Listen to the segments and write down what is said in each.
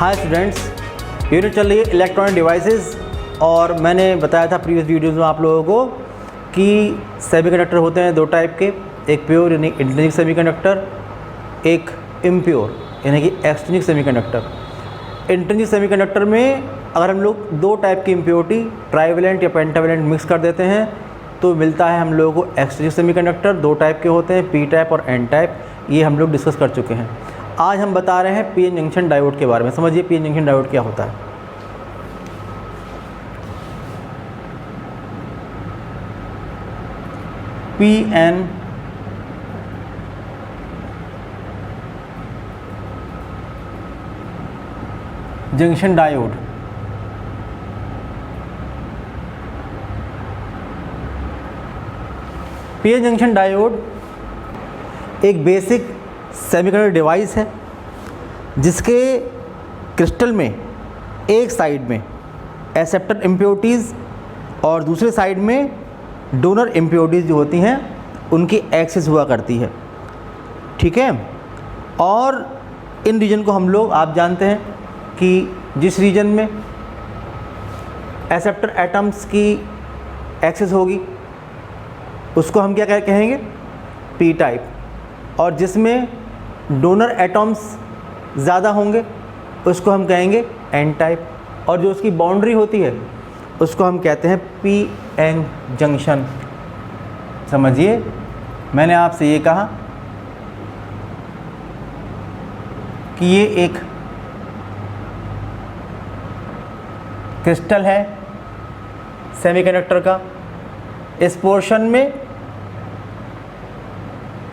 Hi students, unit चल रही है इलेक्ट्रॉनिक डिवाइसेस और मैंने बताया था प्रीवियस वीडियोज़ में आप लोगों को कि सेमीकंडक्टर होते हैं दो टाइप के, एक प्योर यानी इंट्रिंसिक सेमीकंडक्टर, एक इम्प्योर यानी कि एक्सट्रिंसिक सेमीकंडक्टर। इंट्रिंसिक सेमीकंडक्टर में अगर हम लोग दो टाइप की इम्प्योरिटी ट्राइवेलेंट या पेंटावेलेंट मिक्स कर देते हैं तो मिलता है हम लोगों को एक्सट्रिंसिक सेमीकंडक्टर। दो टाइप के होते हैं, पी टाइप और एन टाइप, ये हम लोग डिस्कस कर चुके हैं। आज हम बता रहे हैं पीएन जंक्शन डायोड के बारे में। समझिए पीएन जंक्शन डायोड क्या होता है। PN junction diode PN junction diode एक बेसिक सेमीकंडक्टर डिवाइस है जिसके क्रिस्टल में एक साइड में एक्सेप्टर इम्प्योरिटीज़ और दूसरे साइड में डोनर इम्प्योरिटीज़ जो होती हैं उनकी एक्सेस हुआ करती है, ठीक है। और इन रीजन को हम लोग, आप जानते हैं कि जिस रीजन में एक्सेप्टर एटम्स की एक्सेस होगी उसको हम क्या कहेंगे, पी टाइप, और जिसमें डोनर एटम्स ज़्यादा होंगे उसको हम कहेंगे एन टाइप, और जो उसकी बाउंड्री होती है उसको हम कहते हैं पी एन जंक्शन। समझिए, मैंने आपसे ये कहा कि ये एक क्रिस्टल है सेमीकंडक्टर का, इस पोर्शन में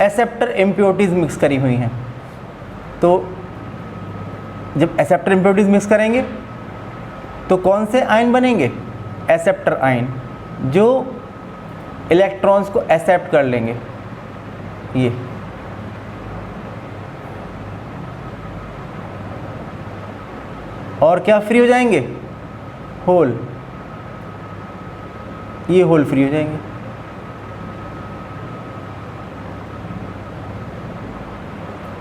एक्सेप्टर इम्प्योरिटीज़ मिक्स करी हुई हैं। तो जब एक्सेप्टर इम्प्योरिटीज़ मिक्स करेंगे तो कौन से आयन बनेंगे, एक्सेप्टर आयन, जो इलेक्ट्रॉन्स को एक्सेप्ट कर लेंगे। ये और क्या फ्री हो जाएंगे, होल, ये होल फ्री हो जाएंगे।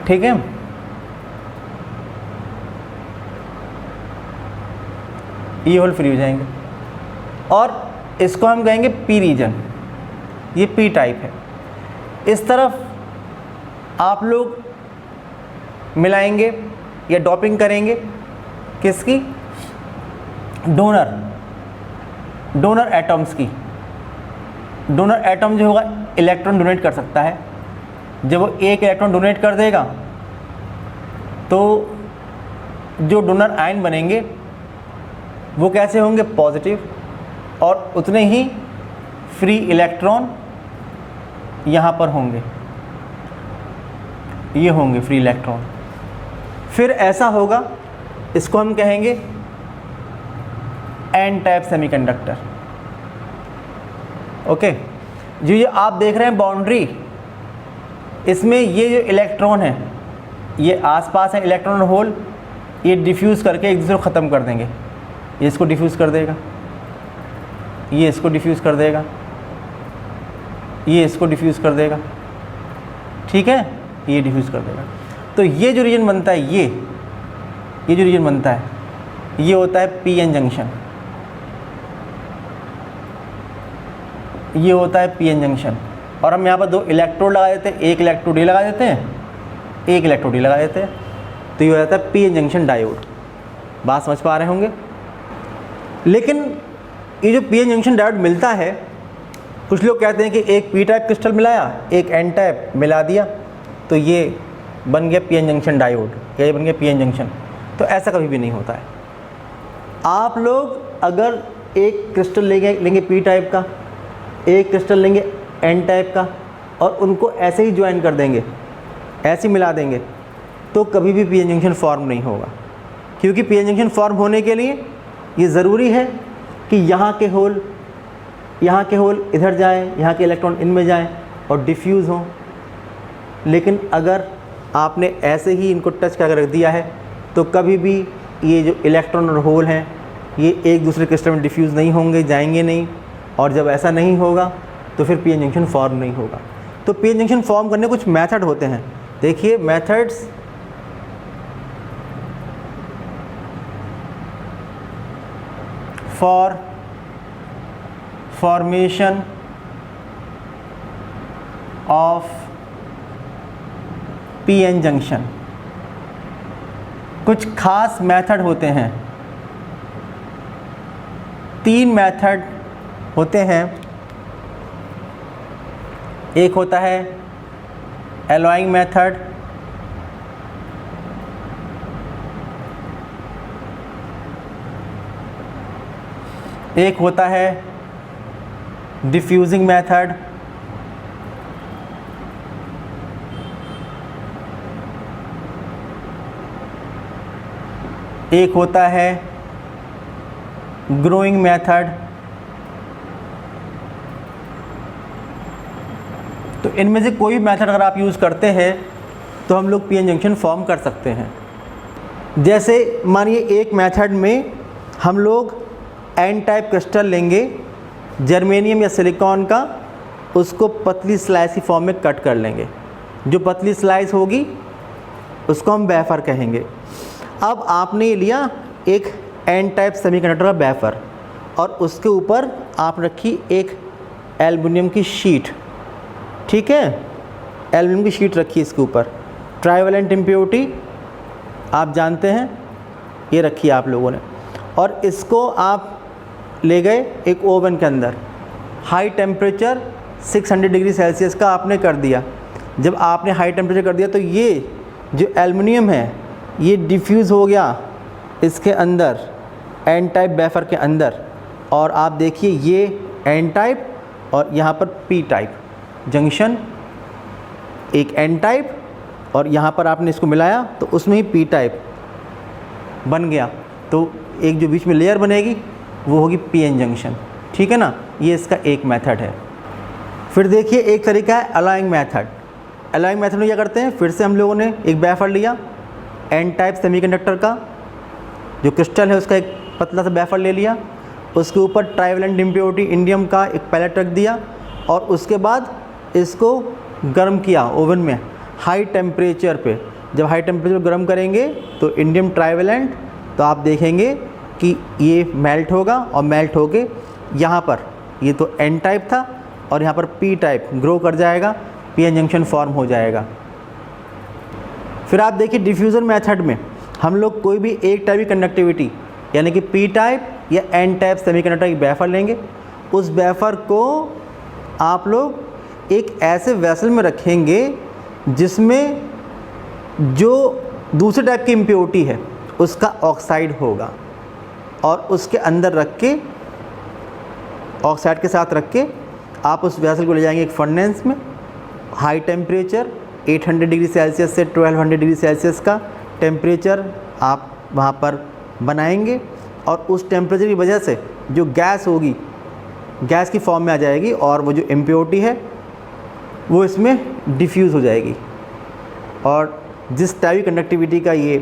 ठीक है, ये होल फ्री हो जाएंगे और इसको हम कहेंगे पी रीजन, ये पी टाइप है। इस तरफ आप लोग मिलाएंगे या डॉपिंग करेंगे किसकी, डोनर एटम्स की। डोनर एटम जो होगा इलेक्ट्रॉन डोनेट कर सकता है। जब वो एक इलेक्ट्रॉन डोनेट कर देगा तो जो डोनर आयन बनेंगे वो कैसे होंगे, पॉजिटिव, और उतने ही फ्री इलेक्ट्रॉन यहाँ पर होंगे, ये होंगे फ्री इलेक्ट्रॉन। फिर ऐसा होगा, इसको हम कहेंगे एन टाइप सेमीकंडक्टर। ओके, जो ये आप देख रहे हैं बाउंड्री, इसमें ये जो इलेक्ट्रॉन है ये आसपास है, इलेक्ट्रॉन और होल, ये डिफ्यूज़ करके एक दूसरे को ख़त्म कर देंगे। ये इसको डिफ्यूज़ कर देगा, ये इसको डिफ्यूज़ कर देगा, ये इसको डिफ्यूज़ कर देगा, ठीक है, ये डिफ्यूज़ कर देगा। तो ये जो रीजन बनता है, ये जो रीजन बनता है ये होता है पी एन जंक्शन, ये होता है पी एन जंक्शन। और हम यहाँ पर दो इलेक्ट्रोड लगा देते हैं, एक इलेक्ट्रोड ये लगा देते हैं, एक इलेक्ट्रोड ये लगा देते हैं, तो ये हो जाता है पी एन जंक्शन डायोड। बात समझ पा रहे होंगे। लेकिन ये जो पी एन जंक्शन डायोड मिलता है, कुछ लोग कहते हैं कि एक पी टाइप क्रिस्टल मिलाया, एक एन टाइप मिला दिया तो ये बन गया पी एन जंक्शन डायोड, या ये बन गया पी एन जंक्शन। तो ऐसा कभी भी नहीं होता है। आप लोग अगर एक क्रिस्टल लेंगे पी टाइप का, एक क्रिस्टल लेंगे एन टाइप का, और उनको ऐसे ही ज्वाइन कर देंगे, ऐसे ही मिला देंगे, तो कभी भी पी एन जंक्शन फॉर्म नहीं होगा। क्योंकि पी एन जंक्शन फॉर्म होने के लिए ये ज़रूरी है कि यहाँ के होल इधर जाएं, यहाँ के इलेक्ट्रॉन इनमें जाएं और डिफ्यूज़ हों। लेकिन अगर आपने ऐसे ही इनको टच करके रख दिया है तो कभी भी ये जो इलेक्ट्रॉन और होल हैं ये एक दूसरे क्रिस्टल में डिफ्यूज़ नहीं होंगे, जाएंगे नहीं, और जब ऐसा नहीं होगा तो फिर पी एन जंक्शन फॉर्म नहीं होगा। तो पी एन जंक्शन फॉर्म करने कुछ मेथड होते हैं। देखिए methods, for formation of PN junction. कुछ खास मेथड होते हैं, 3 मेथड होते हैं। एक होता है एलॉइंग मेथड, एक होता है डिफ्यूजिंग मेथड, एक होता है ग्रोइंग मेथड। तो इनमें से कोई मेथड अगर आप यूज़ करते हैं तो हम लोग पीएन जंक्शन फॉर्म कर सकते हैं। जैसे मानिए एक मेथड में हम लोग एन टाइप क्रिस्टल लेंगे जर्मेनियम या सिलिकॉन का, उसको पतली स्लाइस की फॉर्म में कट कर लेंगे। जो पतली स्लाइस होगी उसको हम वेफर कहेंगे। अब आपने लिया एक एन टाइप सेमीकंडक्टर का वेफर और उसके ऊपर आप रखी एक एल्युमिनियम की शीट, ठीक है, एल्युमिनियम की शीट रखी इसके ऊपर। ट्राइवेलेंट इम्प्योरिटी आप जानते हैं, ये रखी आप लोगों ने, और इसको आप ले गए एक ओवन के अंदर। हाई टेम्परेचर 600 डिग्री सेल्सियस का आपने कर दिया। जब आपने हाई टेम्परेचर कर दिया तो ये जो एल्युमिनियम है ये डिफ्यूज़ हो गया इसके अंदर, एन टाइप वेफर के अंदर। और आप देखिए ये एन टाइप और यहाँ पर पी टाइप जंक्शन, एक एन टाइप और यहाँ पर आपने इसको मिलाया तो उसमें ही पी टाइप बन गया। तो एक जो बीच में लेयर बनेगी वो होगी पीएन जंक्शन, ठीक है ना। ये इसका एक मेथड है। फिर देखिए एक तरीका है अलाइंग मेथड। अलाइंग मेथड में क्या करते हैं, फिर से हम लोगों ने एक वेफर लिया एन टाइप सेमीकंडक्टर का, जो क्रिस्टल है उसका एक पतला सा वेफर ले लिया, उसके ऊपर ट्राइवेलेंट इम्प्योरिटी इंडियम का एक पैलेट रख दिया और उसके बाद इसको गर्म किया ओवन में हाई टेम्परेचर पे। जब हाई टेम्परेचर गर्म करेंगे तो इंडियम ट्राइवेलेंट, तो आप देखेंगे कि ये मेल्ट होगा और मेल्ट होके यहाँ पर ये तो एन टाइप था और यहाँ पर पी टाइप ग्रो कर जाएगा, पीएन जंक्शन फॉर्म हो जाएगा। फिर आप देखिए डिफ्यूज़न मेथड में हम लोग कोई भी एक टाइप की कंडक्टिविटी यानी कि पी टाइप या एन टाइप सेमीकंडक्टर की वेफर लेंगे। उस वेफर को आप लोग एक ऐसे वेसल में रखेंगे जिसमें जो दूसरे टाइप की इम्प्योरिटी है उसका ऑक्साइड होगा, और उसके अंदर रख के ऑक्साइड के साथ रख के आप उस वेसल को ले जाएंगे एक फर्नेस में। हाई टेम्परेचर 800 डिग्री सेल्सियस से 1200 डिग्री सेल्सियस का टेम्परेचर आप वहाँ पर बनाएंगे और उस टेम्परेचर की वजह से जो गैस होगी गैस की फॉर्म में आ जाएगी और वो जो इम्प्योरिटी है वो इसमें डिफ्यूज़ हो जाएगी। और जिस टाइप की कंडक्टिविटी का ये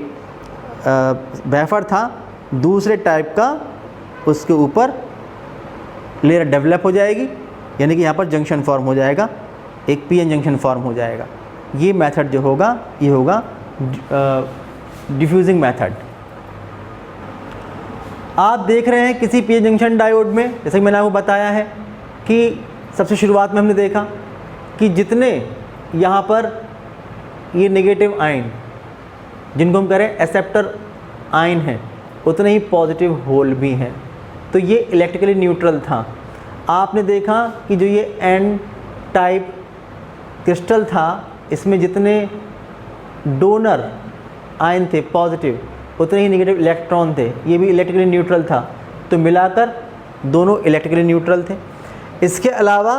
वेफर था दूसरे टाइप का उसके ऊपर लेयर डेवलप हो जाएगी, यानी कि यहाँ पर जंक्शन फॉर्म हो जाएगा, एक पीएन जंक्शन फॉर्म हो जाएगा। ये मेथड जो होगा ये होगा डिफ्यूजिंग मेथड। आप देख रहे हैं किसी पीएन जंक्शन डायोड में, जैसे कि मैंने आपको बताया है कि सबसे शुरुआत में हमने देखा कि जितने यहाँ पर ये नेगेटिव आयन जिनको हम कह रहे हैं एक्सेप्टर आयन हैं उतने ही पॉजिटिव होल भी हैं। तो ये इलेक्ट्रिकली न्यूट्रल था। आपने देखा कि जो ये एन टाइप क्रिस्टल था इसमें जितने डोनर आयन थे पॉजिटिव उतने ही नेगेटिव इलेक्ट्रॉन थे, ये भी इलेक्ट्रिकली न्यूट्रल था। तो मिलाकर दोनों इलेक्ट्रिकली न्यूट्रल थे। इसके अलावा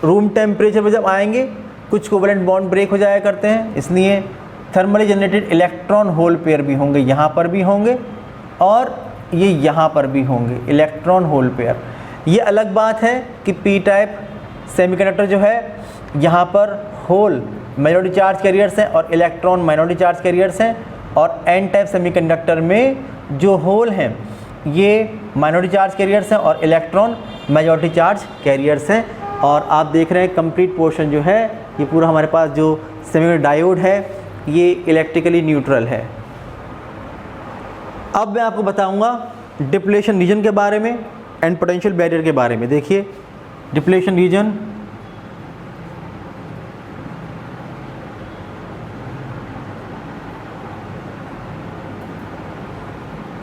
रूम टेम्परेचर पर जब आएंगे कुछ कोवलेंट बॉन्ड ब्रेक हो जाया करते हैं, इसलिए thermally generated electron hole pair भी होंगे, यहाँ पर भी होंगे और ये यहाँ पर भी होंगे इलेक्ट्रॉन होल पेयर। ये अलग बात है कि पी टाइप सेमीकंडक्टर जो है यहाँ पर होल माइनॉरिटी चार्ज कैरियर्स हैं और इलेक्ट्रॉन माइनॉरिटी चार्ज कैरियर्स हैं, और एन टाइप सेमीकंडक्टर में जो होल हैं ये माइनॉरिटी चार्ज कैरियर्स हैं और इलेक्ट्रॉन मेजॉरिटी चार्ज कैरियर्स हैं। और आप देख रहे हैं कंप्लीट पोर्शन जो है ये पूरा हमारे पास जो सेमीकंडक्टर डायोड है ये इलेक्ट्रिकली न्यूट्रल है। अब मैं आपको बताऊंगा डिप्लेशन रीजन के बारे में एंड पोटेंशियल बैरियर के बारे में। देखिए depletion region,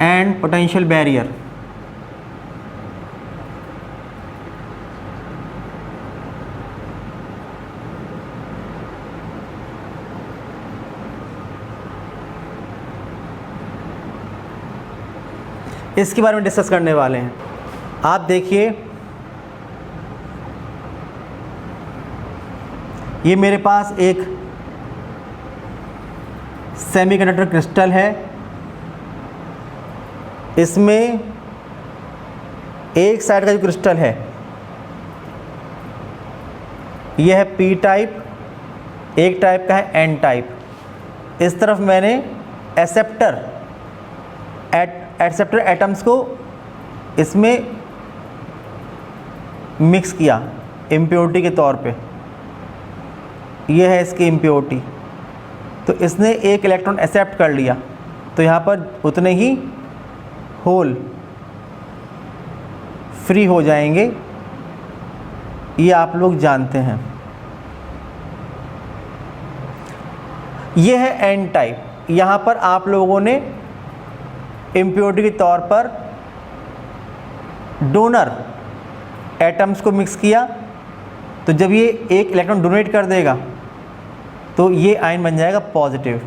and potential barrier. इसके बारे में डिस्कस करने वाले हैं। आप देखिए ये मेरे पास एक सेमीकंडक्टर क्रिस्टल है, इसमें एक साइड का जो क्रिस्टल है यह है पी टाइप, एक टाइप का है एन टाइप। इस तरफ मैंने एक्सेप्टर एटम्स को इसमें मिक्स किया इम्प्योरिटी के तौर पे। यह है इसकी इम्प्योरिटी, तो इसने एक इलेक्ट्रॉन एक्सेप्ट कर लिया, तो यहाँ पर उतने ही होल फ्री हो जाएंगे, ये आप लोग जानते हैं। ये है एन टाइप। यहाँ पर आप लोगों ने इम्प्योरिटी के तौर पर डोनर एटम्स को मिक्स किया, तो जब ये एक इलेक्ट्रॉन डोनेट कर देगा तो ये आयन बन जाएगा पॉजिटिव।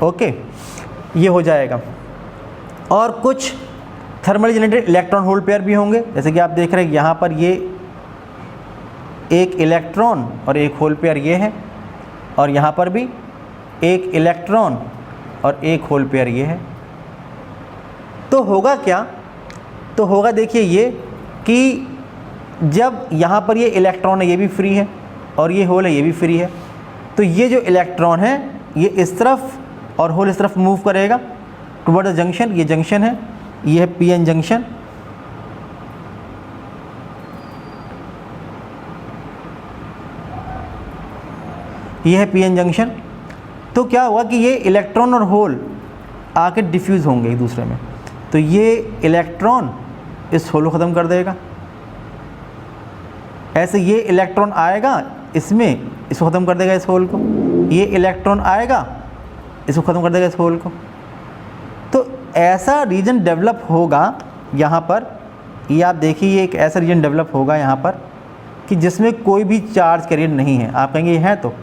ओके, ये हो जाएगा। और कुछ thermally generated electron hole pair भी होंगे, जैसे कि आप देख रहे हैं यहाँ पर ये एक इलेक्ट्रॉन और एक होल पेयर ये है, और यहाँ पर भी एक इलेक्ट्रॉन और एक होल पेयर ये है। तो होगा क्या? तो होगा देखिए ये कि जब यहाँ पर ये इलेक्ट्रॉन है ये भी फ्री है और ये होल है ये भी फ्री है, तो ये जो इलेक्ट्रॉन है ये इस तरफ और होल इस तरफ मूव करेगा टुवर्ड द जंक्शन। ये जंक्शन है, ये है पी एन जंक्शन। ये है पी एन जंक्शन। तो क्या हुआ कि ये इलेक्ट्रॉन और होल आके डिफ्यूज़ होंगे एक दूसरे में, तो ये इलेक्ट्रॉन इस होल को ख़त्म कर देगा। ऐसे ये इलेक्ट्रॉन आएगा इसमें, इसको ख़त्म कर देगा इस होल को। ये इलेक्ट्रॉन आएगा इसको ख़त्म कर देगा इस होल को। तो ऐसा रीजन डेवलप होगा यहाँ पर। ये आप देखिए ये एक ऐसा रीजन डेवलप होगा यहाँ पर कि जिसमें कोई भी चार्ज कैरियर नहीं है। आप कहेंगे ये है तो,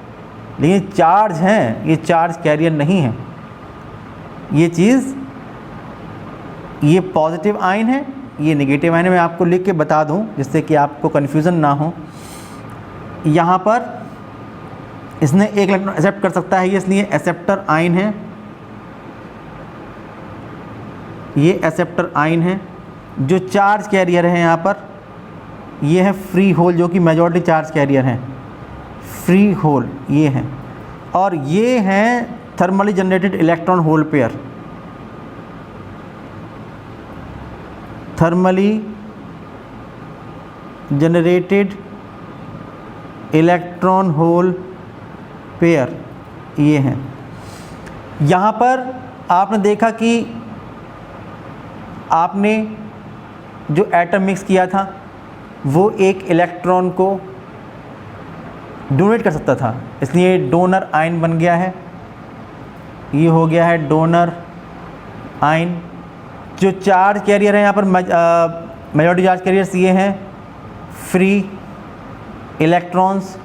लेकिन चार्ज हैं, ये चार्ज कैरियर नहीं है। ये चीज़, ये पॉजिटिव आयन है, ये नेगेटिव आयन है। मैं आपको लिख के बता दूं जिससे कि आपको कन्फ्यूज़न ना हो। यहाँ पर इसने एक इलेक्ट्रॉन एक्सेप्ट कर सकता है, ये इसलिए एक्सेप्टर आयन है। ये एक्सेप्टर आयन है। जो चार्ज कैरियर है यहाँ पर ये है फ्री होल, जो कि मेजॉरिटी चार्ज कैरियर हैं, फ्री होल ये हैं। और ये हैं thermally generated electron hole pair, thermally generated electron hole pair ये हैं। यहाँ पर आपने देखा कि आपने जो एटम मिक्स किया था वो एक इलेक्ट्रॉन को डोनेट कर सकता था, इसलिए डोनर आयन बन गया है। ये हो गया है डोनर आयन। जो चार्ज कैरियर है यहाँ पर मेजॉरिटी चार्ज कैरियर्स ये हैं फ्री इलेक्ट्रॉन्स,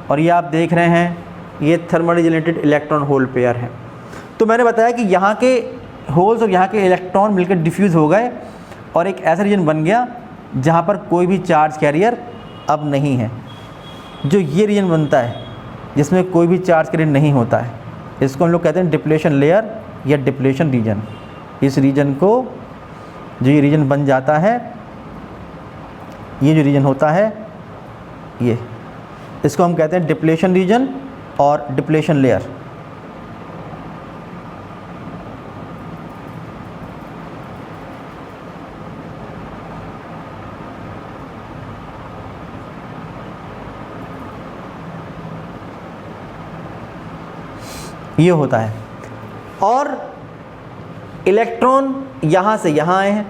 और ये आप देख रहे हैं ये thermally generated electron hole pair है। तो मैंने बताया कि यहाँ के होल्स और यहाँ के इलेक्ट्रॉन मिलकर डिफ्यूज़ हो गए और एक ऐसा रीजन बन गया जहाँ पर कोई भी चार्ज कैरियर अब नहीं है। जो ये रीजन बनता है जिसमें कोई भी चार्ज कैरियर नहीं होता है, इसको हम लोग कहते हैं डिप्लेशन लेयर या डिप्लेशन रीजन। इस रीजन को, जो ये रीजन बन जाता है, ये जो रीजन होता है ये, इसको हम कहते हैं डिप्लेशन रीजन और डिप्लेशन लेयर। ये होता है। और इलेक्ट्रॉन यहाँ से यहाँ आए हैं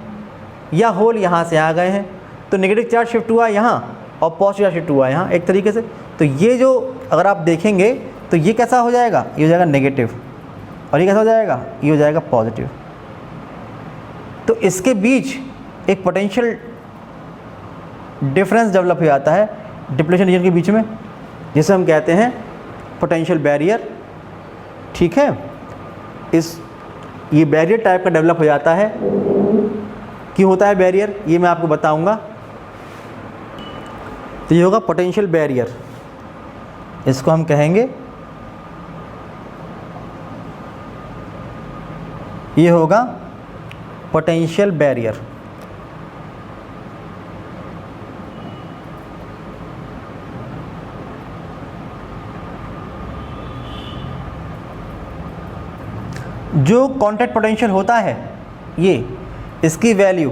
या होल यहाँ से आ गए हैं, तो नेगेटिव चार्ज शिफ्ट हुआ यहाँ और पॉजिटिव चार्ज शिफ्ट हुआ यहाँ एक तरीके से। तो ये जो अगर आप देखेंगे तो ये कैसा हो जाएगा, ये हो जाएगा नेगेटिव, और ये कैसा हो जाएगा, ये हो जाएगा पॉजिटिव। तो इसके बीच एक पोटेंशियल डिफरेंस डेवलप हो जाता है डिप्लेशन रीजन के बीच में, जिसे हम कहते हैं पोटेंशियल बैरियर। ठीक है, ये बैरियर टाइप का डेवलप हो जाता है। क्यों होता है बैरियर, ये मैं आपको बताऊंगा। तो ये होगा पोटेंशियल बैरियर, इसको हम कहेंगे, ये होगा पोटेंशियल बैरियर। जो कॉन्टैक्ट पोटेंशियल होता है ये, इसकी value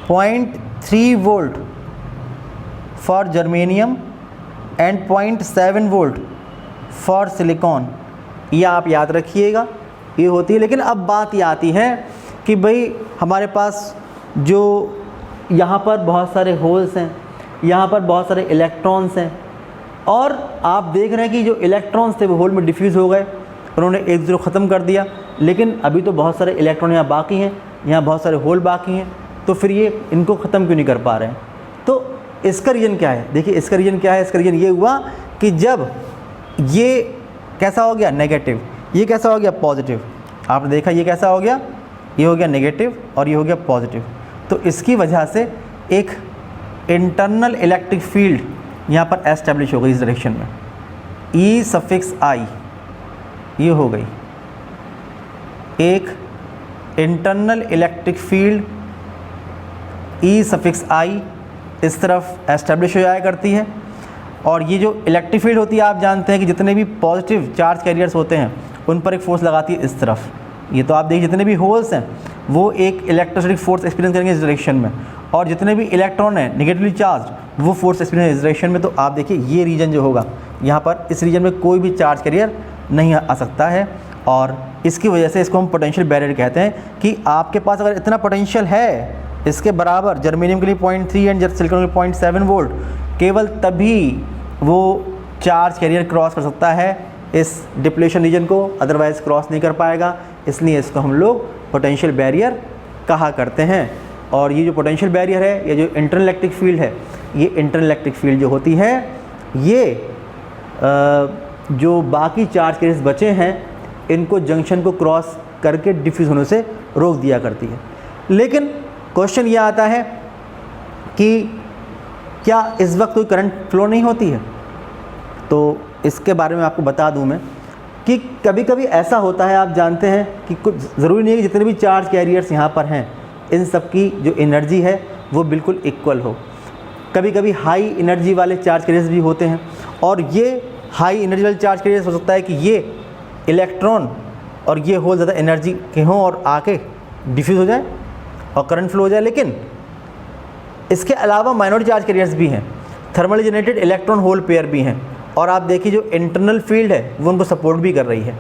0.3 volt for germanium and 0.7 volt for silicon, ये आप याद रखिएगा, ये होती है। लेकिन अब बात ये आती है कि भाई हमारे पास जो यहाँ पर बहुत सारे होल्स हैं, यहाँ पर बहुत सारे इलेक्ट्रॉन्स हैं, और आप देख रहे हैं कि जो इलेक्ट्रॉन्स थे वो होल में डिफ्यूज़ हो गए, उन्होंने एक दूसरे को ख़त्म कर दिया, लेकिन अभी तो बहुत सारे इलेक्ट्रॉन यहाँ बाकी हैं, यहाँ बहुत सारे होल बाकी हैं, तो फिर ये इनको ख़त्म क्यों नहीं कर पा रहे हैं। तो इसका रीज़न क्या है, देखिए इसका रीज़न क्या है, इसका रीज़न ये हुआ कि जब ये कैसा हो गया नेगेटिव, ये कैसा हो गया पॉजिटिव, आपने देखा ये कैसा हो गया, ये हो गया नेगेटिव और ये हो गया पॉजिटिव, तो इसकी वजह से एक इंटरनल इलेक्ट्रिक फील्ड यहाँ पर एस्टेब्लिश हो गई इस डायरेक्शन में, ई सफिक्स आई, ये हो गई एक internal electric field E suffix I इस तरफ एस्टेब्लिश हो जाया करती है। और ये जो इलेक्ट्रिक फील्ड होती है आप जानते हैं कि जितने भी पॉजिटिव चार्ज कैरियर्स होते हैं उन पर एक फोर्स लगाती है इस तरफ। ये तो आप देखिए जितने भी होल्स हैं वो एक इलेक्ट्रोस्टैटिक फोर्स एक्सपीरियंस करेंगे इस डायरेक्शन में, और जितने भी इलेक्ट्रॉन हैं नेगेटिवली चार्ज वो फोर्स एक्सपीरियंस इस डायरेक्शन में। तो आप देखिए ये रीजन जो होगा यहाँ पर, इस रीजन में कोई भी चार्ज कैरियर नहीं आ सकता है, और इसकी वजह से इसको हम पोटेंशियल बैरियर कहते हैं कि आपके पास अगर इतना पोटेंशियल है इसके बराबर, जर्मेनियम के लिए 0.3 एंड सिलिकॉन के लिए 0.7 वोल्ट, केवल तभी वो चार्ज कैरियर क्रॉस कर सकता है इस डिप्लेशन रीजन को, अदरवाइज क्रॉस नहीं कर पाएगा। इसलिए इसको हम लोग पोटेंशियल बैरियर कहा करते हैं। और ये जो पोटेंशियल बैरियर है, ये जो इंटरनल इलेक्ट्रिक फील्ड है, ये इंटरनल इलेक्ट्रिक फील्ड जो होती है ये जो बाकी चार्ज कैरियर्स बचे हैं इनको जंक्शन को क्रॉस करके डिफ्यूज़ होने से रोक दिया करती है। लेकिन क्वेश्चन ये आता है कि क्या इस वक्त कोई करंट फ्लो नहीं होती है, तो इसके बारे में आपको बता दूं मैं कि कभी कभी ऐसा होता है, आप जानते हैं कि कुछ ज़रूरी नहीं है कि जितने भी चार्ज कैरियर्स यहाँ पर हैं इन सब की जो एनर्जी है वो बिल्कुल इक्वल हो। कभी कभी हाई एनर्जी वाले चार्ज कैरियर्स भी होते हैं, और ये हाई एनर्जी वाले चार्ज कैरियर्स हो सकता है कि ये इलेक्ट्रॉन और ये होल ज़्यादा एनर्जी के हों और आके डिफ्यूज़ हो जाए और करंट फ्लो हो जाए। लेकिन इसके अलावा माइनॉरिटी चार्ज कैरियर्स भी हैं, thermally generated electron hole pair भी हैं, और आप देखिए जो इंटरनल फील्ड है वो उनको सपोर्ट भी कर रही है।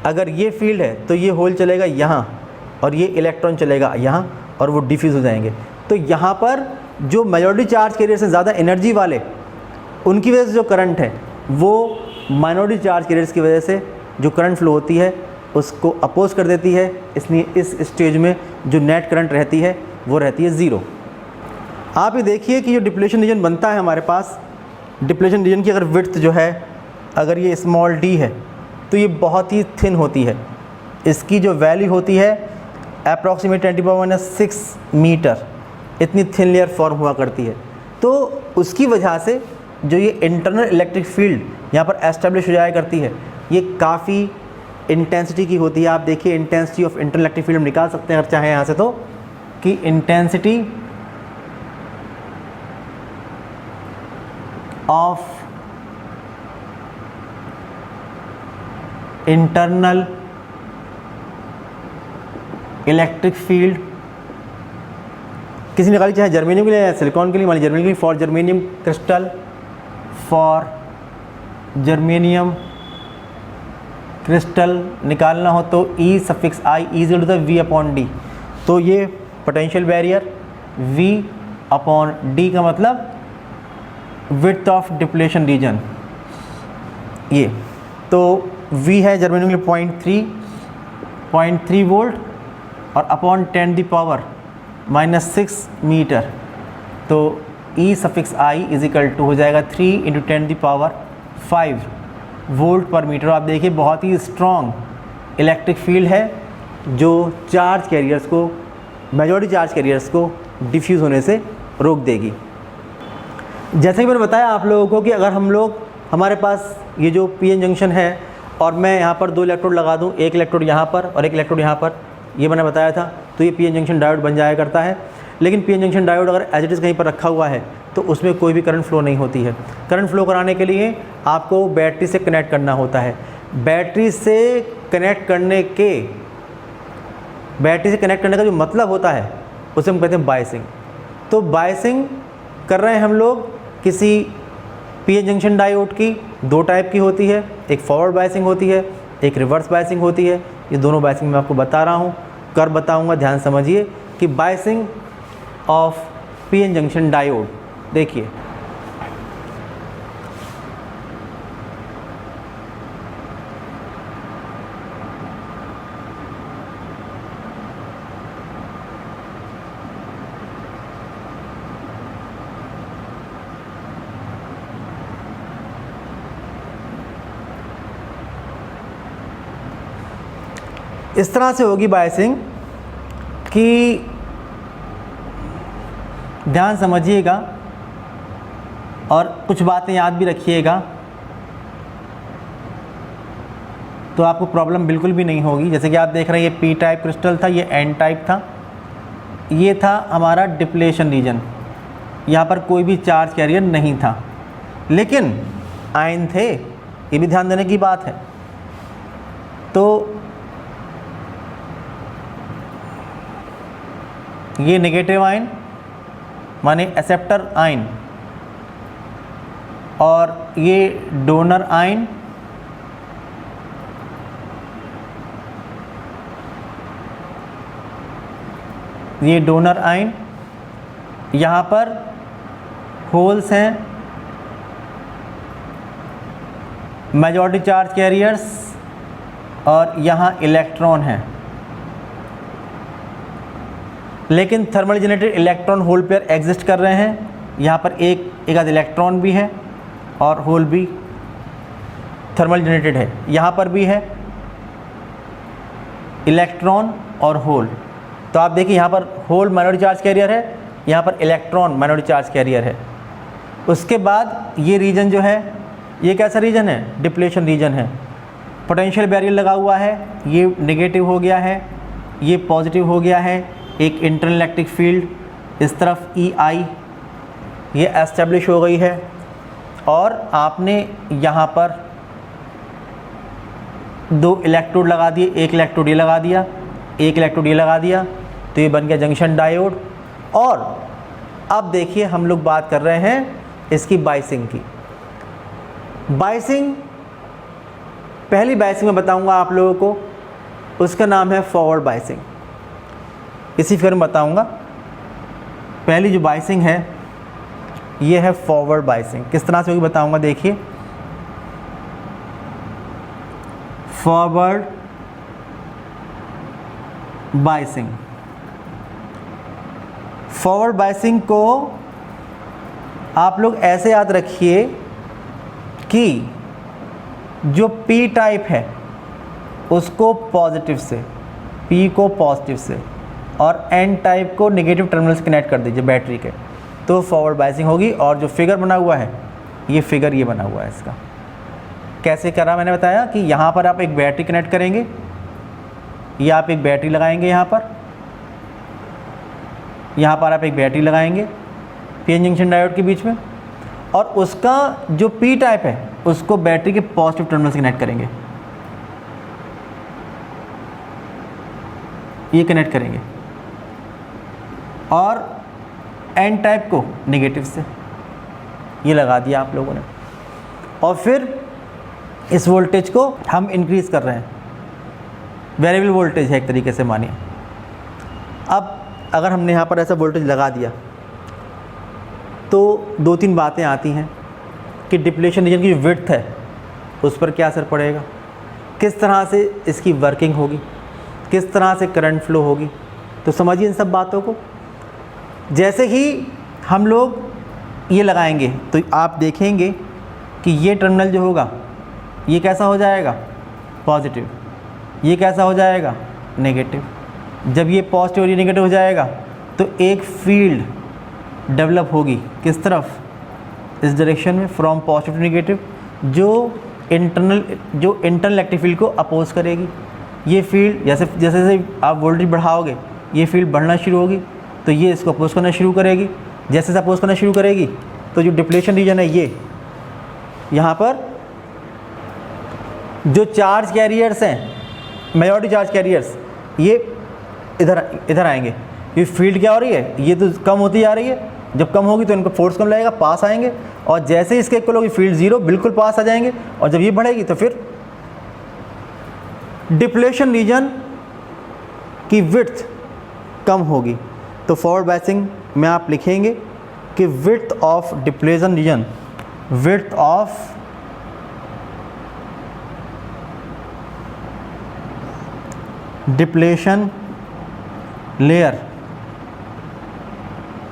अगर ये फील्ड है तो ये होल चलेगा यहाँ और ये इलेक्ट्रॉन चलेगा यहाँ और वो डिफ्यूज़ हो जाएंगे। तो यहाँ पर जो मेजॉरिटी चार्ज कैरियर्स हैं ज़्यादा एनर्जी वाले, उनकी वजह से जो करंट है वो माइनॉरिटी चार्ज कैरियर्स की वजह से जो करंट फ्लो होती है उसको अपोज कर देती है। इसलिए इस स्टेज में जो नेट करंट रहती है वो रहती है ज़ीरो। आप ये देखिए कि जो डिप्लेशन रीजन बनता है हमारे पास, डिप्लेशन रीजन की अगर विड्थ जो है, अगर ये स्मॉल डी है तो ये बहुत ही थिन होती है। इसकी जो वैल्यू होती है अप्रॉक्सीमेट 10⁻⁶ मीटर, इतनी थिन लेयर फॉर्म हुआ करती है। तो उसकी वजह से जो ये इंटरनल इलेक्ट्रिक फील्ड यहाँ पर एस्टेब्लिश हो जाया करती है, ये काफ़ी इंटेंसिटी की होती है। आप देखिए intensity of internal electric field हम निकाल सकते हैं अगर चाहें यहाँ से, तो कि intensity of internal electric field किसी निकाली, चाहे जर्मेनियम के लिए या सिलिकॉन के लिए, मान लीजिए जर्मेनियम के लिए, for germanium crystal, for germanium crystal निकालना हो तो E suffix I is to the V upon D. तो ये potential barrier V upon D का मतलब विड्थ ऑफ डिप्लेशन रीजन, ये तो V है जर्मेनियम के लिए 0.3 वोल्ट और अपॉन 10 द पावर -6 मीटर। तो E suffix I is equal to हो जाएगा 3 × 10 the power 5 volt per metre. आप देखिए बहुत ही स्ट्रॉन्ग इलेक्ट्रिक फील्ड है जो चार्ज कैरियर्स को, मेजॉरिटी चार्ज कैरियर्स को डिफ्यूज़ होने से रोक देगी। जैसे कि मैंने बताया आप लोगों को कि अगर हमारे पास ये जो पीएन जंक्शन है और मैं यहाँ पर 2 इलेक्ट्रोड लगा दूँ, एक इलेक्ट्रोड यहाँ पर और एक इलेक्ट्रोड यहाँ पर, ये मैंने बताया था, तो ये पीएन जंक्शन डायोड बन जाया करता है। लेकिन पीएन जंक्शन डायोड अगर एज इट इज़ कहीं पर रखा हुआ है तो उसमें कोई भी करंट फ्लो नहीं होती है। करंट फ्लो कराने के लिए आपको बैटरी से कनेक्ट करना होता है। बैटरी से कनेक्ट करने का जो मतलब होता है उसे हम कहते हैं बायसिंग। तो बायसिंग कर रहे हैं हम लोग किसी पीएन जंक्शन डायोड की, 2 टाइप की होती है, एक फॉरवर्ड बायसिंग होती है, एक रिवर्स बायसिंग होती है। ये दोनों बायसिंग मैं आपको बता रहा हूँ, कर बताऊँगा, ध्यान समझिए कि biasing of PN junction diode. देखिए इस तरह से होगी बायसिंग कि ध्यान समझिएगा और कुछ बातें याद भी रखिएगा, तो आपको प्रॉब्लम बिल्कुल भी नहीं होगी। जैसे कि आप देख रहे हैं ये पी टाइप क्रिस्टल था, ये एन टाइप था, ये था हमारा डिप्लेशन रीजन, यहाँ पर कोई भी चार्ज कैरियर नहीं था, लेकिन आयन थे, ये भी ध्यान देने की बात है। तो ये नेगेटिव आयन माने एक्सेप्टर आयन और ये डोनर आयन, ये डोनर आयन, यहाँ पर होल्स हैं, मेजॉरिटी चार्ज कैरियर्स, और यहाँ इलेक्ट्रॉन हैं। लेकिन thermal generated electron hole pair exist कर रहे हैं। यहाँ पर एक आध इलेक्ट्रॉन भी है और होल भी थर्मल जनरेटेड है। यहाँ पर भी है इलेक्ट्रॉन और होल। तो आप देखिए यहाँ पर होल माइनॉरिटी चार्ज कैरियर है, यहाँ पर इलेक्ट्रॉन माइनॉरिटी चार्ज कैरियर है। उसके बाद ये रीजन जो है, ये कैसा रीजन है? डिप्लेशन रीजन है। पोटेंशियल बैरियर लगा हुआ है, ये नेगेटिव हो गया है, ये पॉजिटिव हो गया है। एक इंटरनल इलेक्ट्रिक फील्ड इस तरफ EI ये एस्टेब्लिश हो गई है, और आपने यहाँ पर 2 इलेक्ट्रोड लगा दिए, एक इलेक्ट्रोड ये लगा दिया, एक इलेक्ट्रोड ये लगा दिया, तो ये बन गया जंक्शन डायोड। और अब देखिए हम लोग बात कर रहे हैं इसकी बायसिंग की। बायसिंग, पहली बायसिंग मैं बताऊंगा आप लोगों को, उसका नाम है फॉरवर्ड बायसिंग। इसी फिर बताऊंगा। पहली जो बायसिंग है ये है फॉरवर्ड बायसिंग। किस तरह से होगी बताऊंगा। देखिए, फॉरवर्ड बायसिंग, फॉरवर्ड बायसिंग को आप लोग ऐसे याद रखिए कि जो पी टाइप है उसको पॉजिटिव से, पी को पॉजिटिव से, और एन टाइप को नेगेटिव टर्मिनल से कनेक्ट कर दीजिए बैटरी के, तो फॉरवर्ड बायसिंग होगी। और जो फिगर बना हुआ है, ये फिगर ये बना हुआ है इसका। कैसे करा मैंने बताया कि यहाँ पर आप एक बैटरी कनेक्ट करेंगे, ये आप एक बैटरी लगाएंगे, यहाँ पर आप एक बैटरी लगाएंगे पीएन जंक्शन डायोड के बीच में, और उसका जो पी टाइप है उसको बैटरी के पॉजिटिव टर्मिनल से कनेक्ट करेंगे, ये कनेक्ट करेंगे, और एन टाइप को नेगेटिव से, ये लगा दिया आप लोगों ने। और फिर इस वोल्टेज को हम इंक्रीज कर रहे हैं, वेरिएबल वोल्टेज है एक तरीके से मानिए। अब अगर हमने यहाँ पर ऐसा वोल्टेज लगा दिया तो 2-3 बातें आती हैं कि डिप्लेशन रीजन की जो विड्थ है उस पर क्या असर पड़ेगा, किस तरह से इसकी वर्किंग होगी, किस तरह से करंट फ्लो होगी। तो समझिए इन सब बातों को। जैसे ही हम लोग ये लगाएंगे तो आप देखेंगे कि ये टर्मिनल जो होगा ये कैसा हो जाएगा, पॉजिटिव, ये कैसा हो जाएगा, नेगेटिव। जब ये पॉजिटिव और ये नेगेटिव हो जाएगा तो एक फील्ड डेवलप होगी, किस तरफ, इस डायरेक्शन में, फ्रॉम पॉजिटिव टू नेगेटिव, जो इंटरनल इलेक्ट्रिक फील्ड को अपोज करेगी। ये फील्ड जैसे जैसे आप वोल्टेज बढ़ाओगे ये फील्ड बढ़ना शुरू होगी तो ये इसको अपोज करना शुरू करेगी। जैसे अपोज करना शुरू करेगी तो जो डिप्लेशन रीजन है ये यहाँ पर जो चार्ज कैरियर्स हैं, मेजॉरिटी चार्ज कैरियर्स, ये इधर आएंगे। ये फील्ड क्या हो रही है, ये तो कम होती जा रही है। जब कम होगी तो इनका फोर्स कम लगेगा, पास आएंगे, और जैसे ही इसके इक्वल होगी फील्ड 0, बिल्कुल पास आ जाएंगे। और जब ये बढ़ेगी तो फिर डिप्लेशन रीजन की विड्थ कम होगी। तो फॉरवर्ड बायसिंग में आप लिखेंगे कि width of depletion region, width of depletion layer,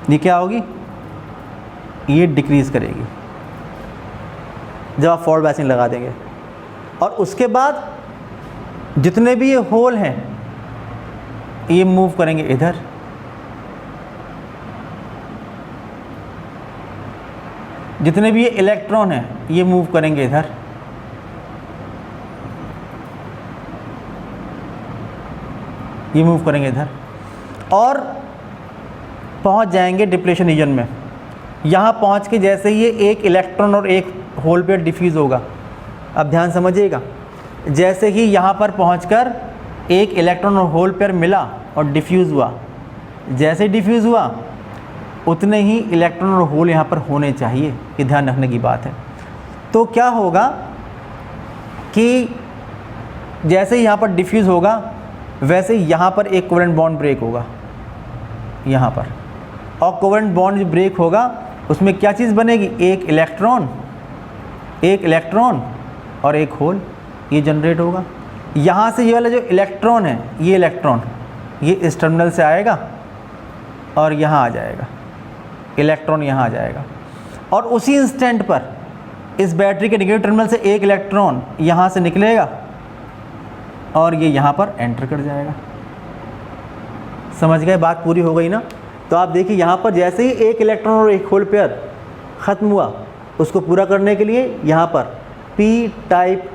ये क्या होगी, ये डिक्रीज़ करेगी जब आप फॉरवर्ड बायसिंग लगा देंगे। और उसके बाद जितने भी ये होल हैं ये मूव करेंगे इधर, जितने भी ये इलेक्ट्रॉन हैं ये मूव करेंगे इधर, ये मूव करेंगे इधर, और पहुंच जाएंगे डिप्लेशन रीजन में। यहाँ पहुँच के जैसे ही ये एक इलेक्ट्रॉन और एक होल पेयर डिफ्यूज़ होगा, अब ध्यान समझिएगा, जैसे ही यहाँ पर पहुंचकर एक इलेक्ट्रॉन और होल पेयर मिला और डिफ्यूज़ हुआ, जैसे डिफ्यूज़ हुआ उतने ही इलेक्ट्रॉन और होल यहाँ पर होने चाहिए, ये ध्यान रखने की बात है। तो क्या होगा कि जैसे ही यहाँ पर डिफ्यूज़ होगा वैसे ही यहाँ पर एक कोवेलेंट बॉन्ड ब्रेक होगा यहाँ पर, और कोवेलेंट बॉन्ड जो ब्रेक होगा उसमें क्या चीज़ बनेगी, एक इलेक्ट्रॉन और एक होल, ये जनरेट होगा। यहाँ से ये वाला जो इलेक्ट्रॉन है, ये इलेक्ट्रॉन ये इस टर्मिनल से आएगा और यहाँ आ जाएगा, इलेक्ट्रॉन यहाँ आ जाएगा, और उसी इंस्टेंट पर इस बैटरी के नेगेटिव टर्मिनल से एक इलेक्ट्रॉन यहाँ से निकलेगा और ये यहाँ पर एंटर कर जाएगा। समझ गए, बात पूरी हो गई ना। तो आप देखिए यहाँ पर जैसे ही एक इलेक्ट्रॉन और एक होल पेयर ख़त्म हुआ, उसको पूरा करने के लिए यहाँ पर पी टाइप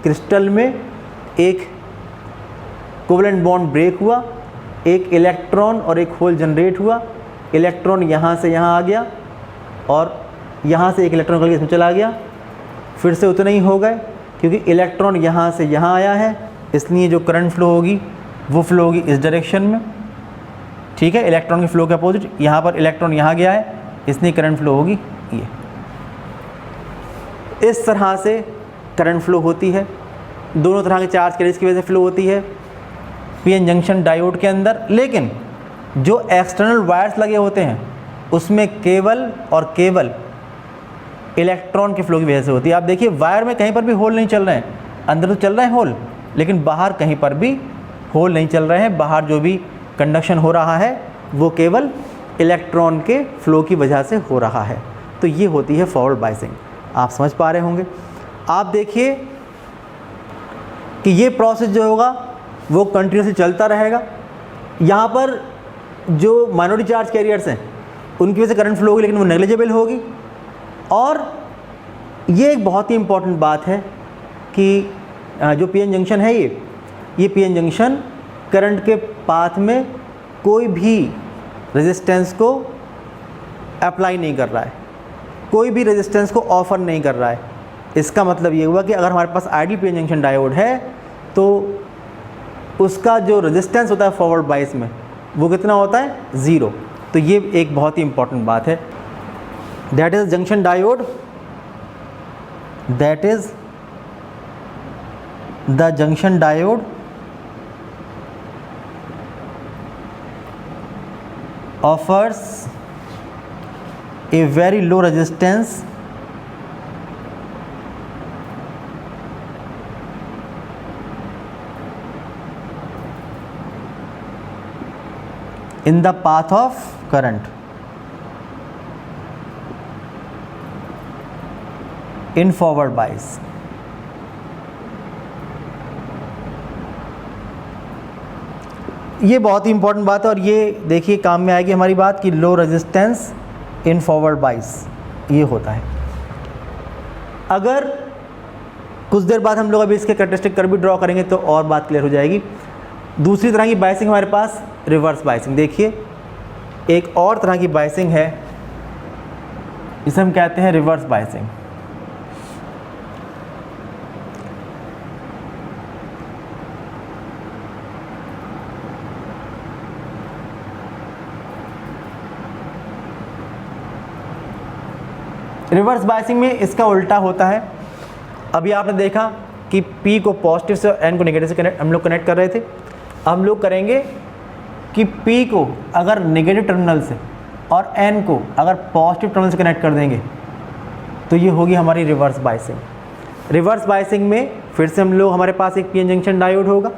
क्रिस्टल में एक कोवेलेंट बॉन्ड ब्रेक हुआ, एक इलेक्ट्रॉन और एक होल जनरेट हुआ, इलेक्ट्रॉन यहाँ से यहाँ आ गया और यहाँ से एक इलेक्ट्रॉन निकल के इसमें चला गया, फिर से उतने ही हो गए, क्योंकि इलेक्ट्रॉन यहाँ से यहाँ आया है, इसलिए जो करंट फ्लो होगी वो फ्लो होगी इस डायरेक्शन में, ठीक है, इलेक्ट्रॉन के फ्लो के अपोजिट। यहाँ पर इलेक्ट्रॉन यहाँ गया है, इसलिए करंट फ्लो होगी ये। इस तरह से करंट फ्लो होती है, दोनों तरह के चार्ज कैरियर्स की वजह से फ्लो होती है पीएन जंक्शन डायोड के अंदर। लेकिन जो एक्सटर्नल वायर्स लगे होते हैं उसमें केवल और केवल इलेक्ट्रॉन के फ्लो की वजह से होती है। आप देखिए वायर में कहीं पर भी होल नहीं चल रहे हैं, अंदर तो चल रहे हैं होल, लेकिन बाहर कहीं पर भी होल नहीं चल रहे हैं। बाहर जो भी कंडक्शन हो रहा है वो केवल इलेक्ट्रॉन के फ्लो की वजह से हो रहा है। तो ये होती है फॉरवर्ड बायसिंग, आप समझ पा रहे होंगे। आप देखिए कि ये प्रोसेस जो होगा वो कंटिन्यूसली चलता रहेगा। यहाँ पर जो माइनॉरिटी चार्ज कैरियर्स हैं उनकी वजह से करंट फ्लो होगी, लेकिन वो नेग्लिजिबल होगी। और ये एक बहुत ही इम्पॉर्टेंट बात है कि जो पीएन जंक्शन है ये पीएन जंक्शन करंट के पाथ में कोई भी रेजिस्टेंस को अप्लाई नहीं कर रहा है, कोई भी रेजिस्टेंस को ऑफर नहीं कर रहा है। इसका मतलब ये हुआ कि अगर हमारे पास आइडियल पीएन जंक्शन डायोड है तो उसका जो रेजिस्टेंस होता है फॉरवर्ड बायस में वो कितना होता है, 0। तो ये एक बहुत ही इम्पॉर्टेंट बात है। That is junction diode, that is the junction diode offers a very low resistance in the path of current in forward bias. ये बहुत ही इंपॉर्टेंट बात है और ये देखिए काम में आएगी हमारी बात कि लो रेजिस्टेंस इन फॉरवर्ड बाइस ये होता है। अगर कुछ देर बाद हम लोग अभी इसके कैरेक्टरिस्टिक कर्व भी ड्रॉ करेंगे तो और बात क्लियर हो जाएगी। दूसरी तरह की बाइसिंग हमारे पास रिवर्स बाइसिंग। देखिए एक और तरह की बाइसिंग है जिसे हम कहते हैं रिवर्स बाइसिंग। रिवर्स बाइसिंग में इसका उल्टा होता है। अभी आपने देखा कि P को पॉजिटिव से और N को नेगेटिव से हम लोग कनेक्ट कर रहे थे। हम लोग करेंगे कि P को अगर नेगेटिव टर्मिनल से और N को अगर पॉजिटिव टर्मिनल से कनेक्ट कर देंगे तो ये होगी हमारी रिवर्स बाइसिंग। रिवर्स बाइसिंग में फिर से हम लोग हमारे पास एक PN जंक्शन डायोड होगा,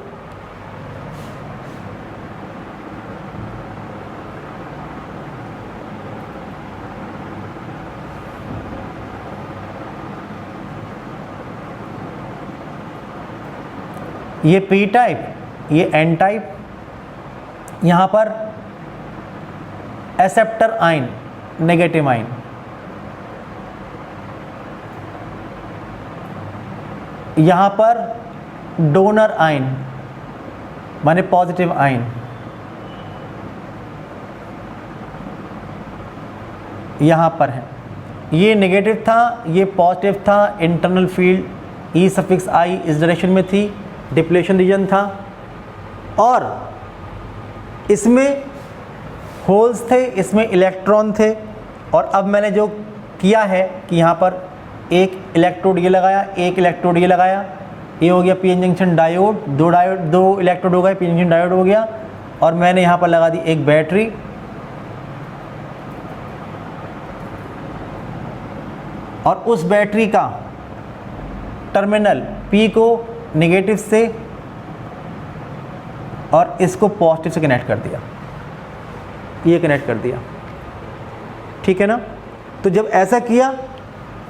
ये P टाइप, ये N टाइप, यहाँ पर एक्सेप्टर आयन नेगेटिव आयन, यहाँ पर डोनर आयन माने पॉजिटिव आयन, यहाँ पर है। ये नेगेटिव था, ये पॉजिटिव था। Internal field E suffix I इस डायरेक्शन में थी, डिप्लेशन रीजन था और इसमें होल्स थे, इसमें इलेक्ट्रॉन थे। और अब मैंने जो किया है कि यहाँ पर एक इलेक्ट्रोड ये लगाया, एक इलेक्ट्रोड ये लगाया, ये हो गया PN जंक्शन डायोड। दो इलेक्ट्रोड हो गए, PN जंक्शन डायोड हो गया। और मैंने यहाँ पर लगा दी एक बैटरी और उस बैटरी का टर्मिनल P को नेगेटिव से और इसको पॉजिटिव से कनेक्ट कर दिया, ये कनेक्ट कर दिया, ठीक है ना। तो जब ऐसा किया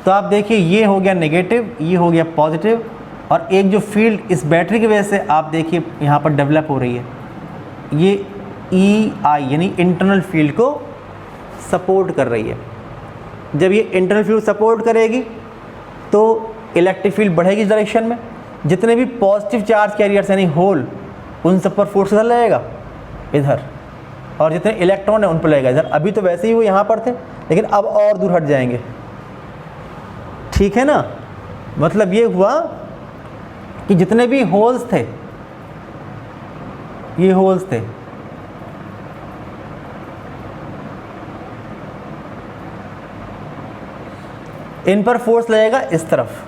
तो आप देखिए ये हो गया नेगेटिव, ये हो गया पॉजिटिव और एक जो फील्ड इस बैटरी की वजह से आप देखिए यहाँ पर डेवलप हो रही है, ये EI यानी इंटरनल फील्ड को सपोर्ट कर रही है। जब ये इंटरनल फील्ड सपोर्ट करेगी तो इलेक्ट्रिक फील्ड बढ़ेगी इस डायरेक्शन में। जितने भी पॉजिटिव चार्ज कैरियर्स यानी होल, उन सब पर फोर्स इधर लगेगा, इधर, और जितने इलेक्ट्रॉन है उन पर लगेगा इधर। अभी तो वैसे ही वो यहाँ पर थे लेकिन अब और दूर हट जाएंगे, ठीक है ना। मतलब ये हुआ कि जितने भी होल्स थे, ये होल्स थे, इन पर फोर्स लगेगा इस तरफ,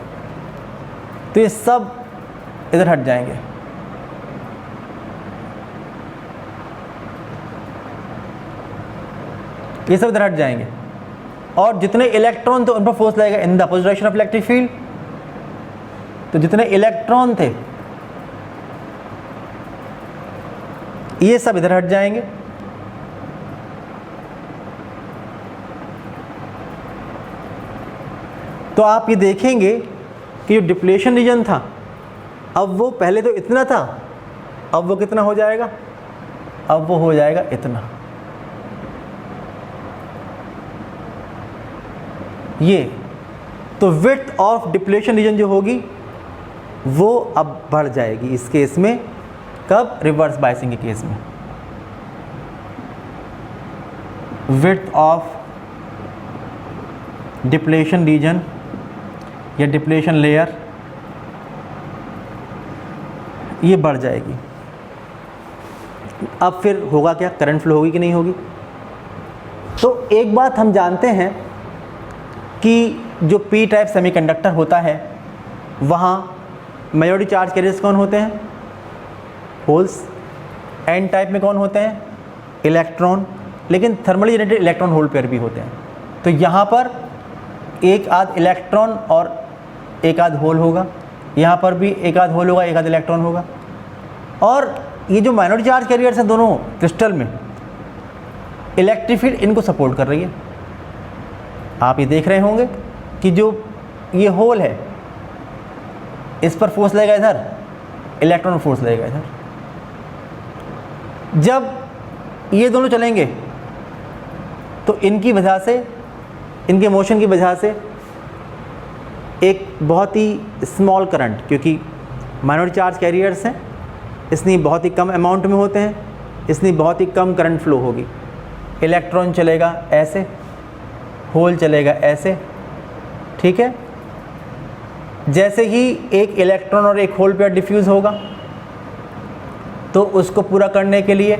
तो ये सब इधर हट जाएंगे। ये सब इधर हट जाएंगे और जितने इलेक्ट्रॉन थे उन पर फोर्स लगेगा in the opposite direction of electric field. तो जितने इलेक्ट्रॉन थे ये सब इधर हट जाएंगे। तो आप ये देखेंगे कि जो डिप्लेशन रीजन था अब वो पहले तो इतना था, अब वो कितना हो जाएगा, अब वो हो जाएगा इतना। ये तो विड्थ ऑफ डिप्लेशन रीजन जो होगी वो अब बढ़ जाएगी इस केस में। कब? रिवर्स बाइसिंग के केस में। विड्थ ऑफ डिप्लेशन रीजन या डिप्लेशन लेयर ये बढ़ जाएगी। अब फिर होगा क्या? करंट फ्लो होगी कि नहीं होगी? तो एक बात हम जानते हैं कि जो पी टाइप सेमीकंडक्टर होता है वहाँ मेजॉरिटी चार्ज कैरियर्स कौन होते हैं? होल्स। एन टाइप में कौन होते हैं? इलेक्ट्रॉन। लेकिन thermally generated electron hole pair भी होते हैं। तो यहाँ पर एक आध इलेक्ट्रॉन और एक आध होल होगा, यहाँ पर भी एक आध होल होगा, एक आध इलेक्ट्रॉन होगा। और ये जो माइनॉरिटी चार्ज कैरियर्स हैं दोनों क्रिस्टल में, इलेक्ट्रिक फील्ड इनको सपोर्ट कर रही है। आप ये देख रहे होंगे कि जो ये होल है इस पर फोर्स लगेगा इधर, इलेक्ट्रॉन फोर्स लगेगा इधर। जब ये दोनों चलेंगे तो इनकी वजह से, इनके मोशन की वजह से एक बहुत ही स्मॉल करंट, क्योंकि माइनॉरिटी चार्ज कैरियर्स हैं इसलिए बहुत ही कम अमाउंट में होते हैं, इसलिए बहुत ही कम करंट फ्लो होगी। इलेक्ट्रॉन चलेगा ऐसे, होल चलेगा ऐसे, ठीक है। जैसे ही एक इलेक्ट्रॉन और एक होल पेयर डिफ्यूज़ होगा तो उसको पूरा करने के लिए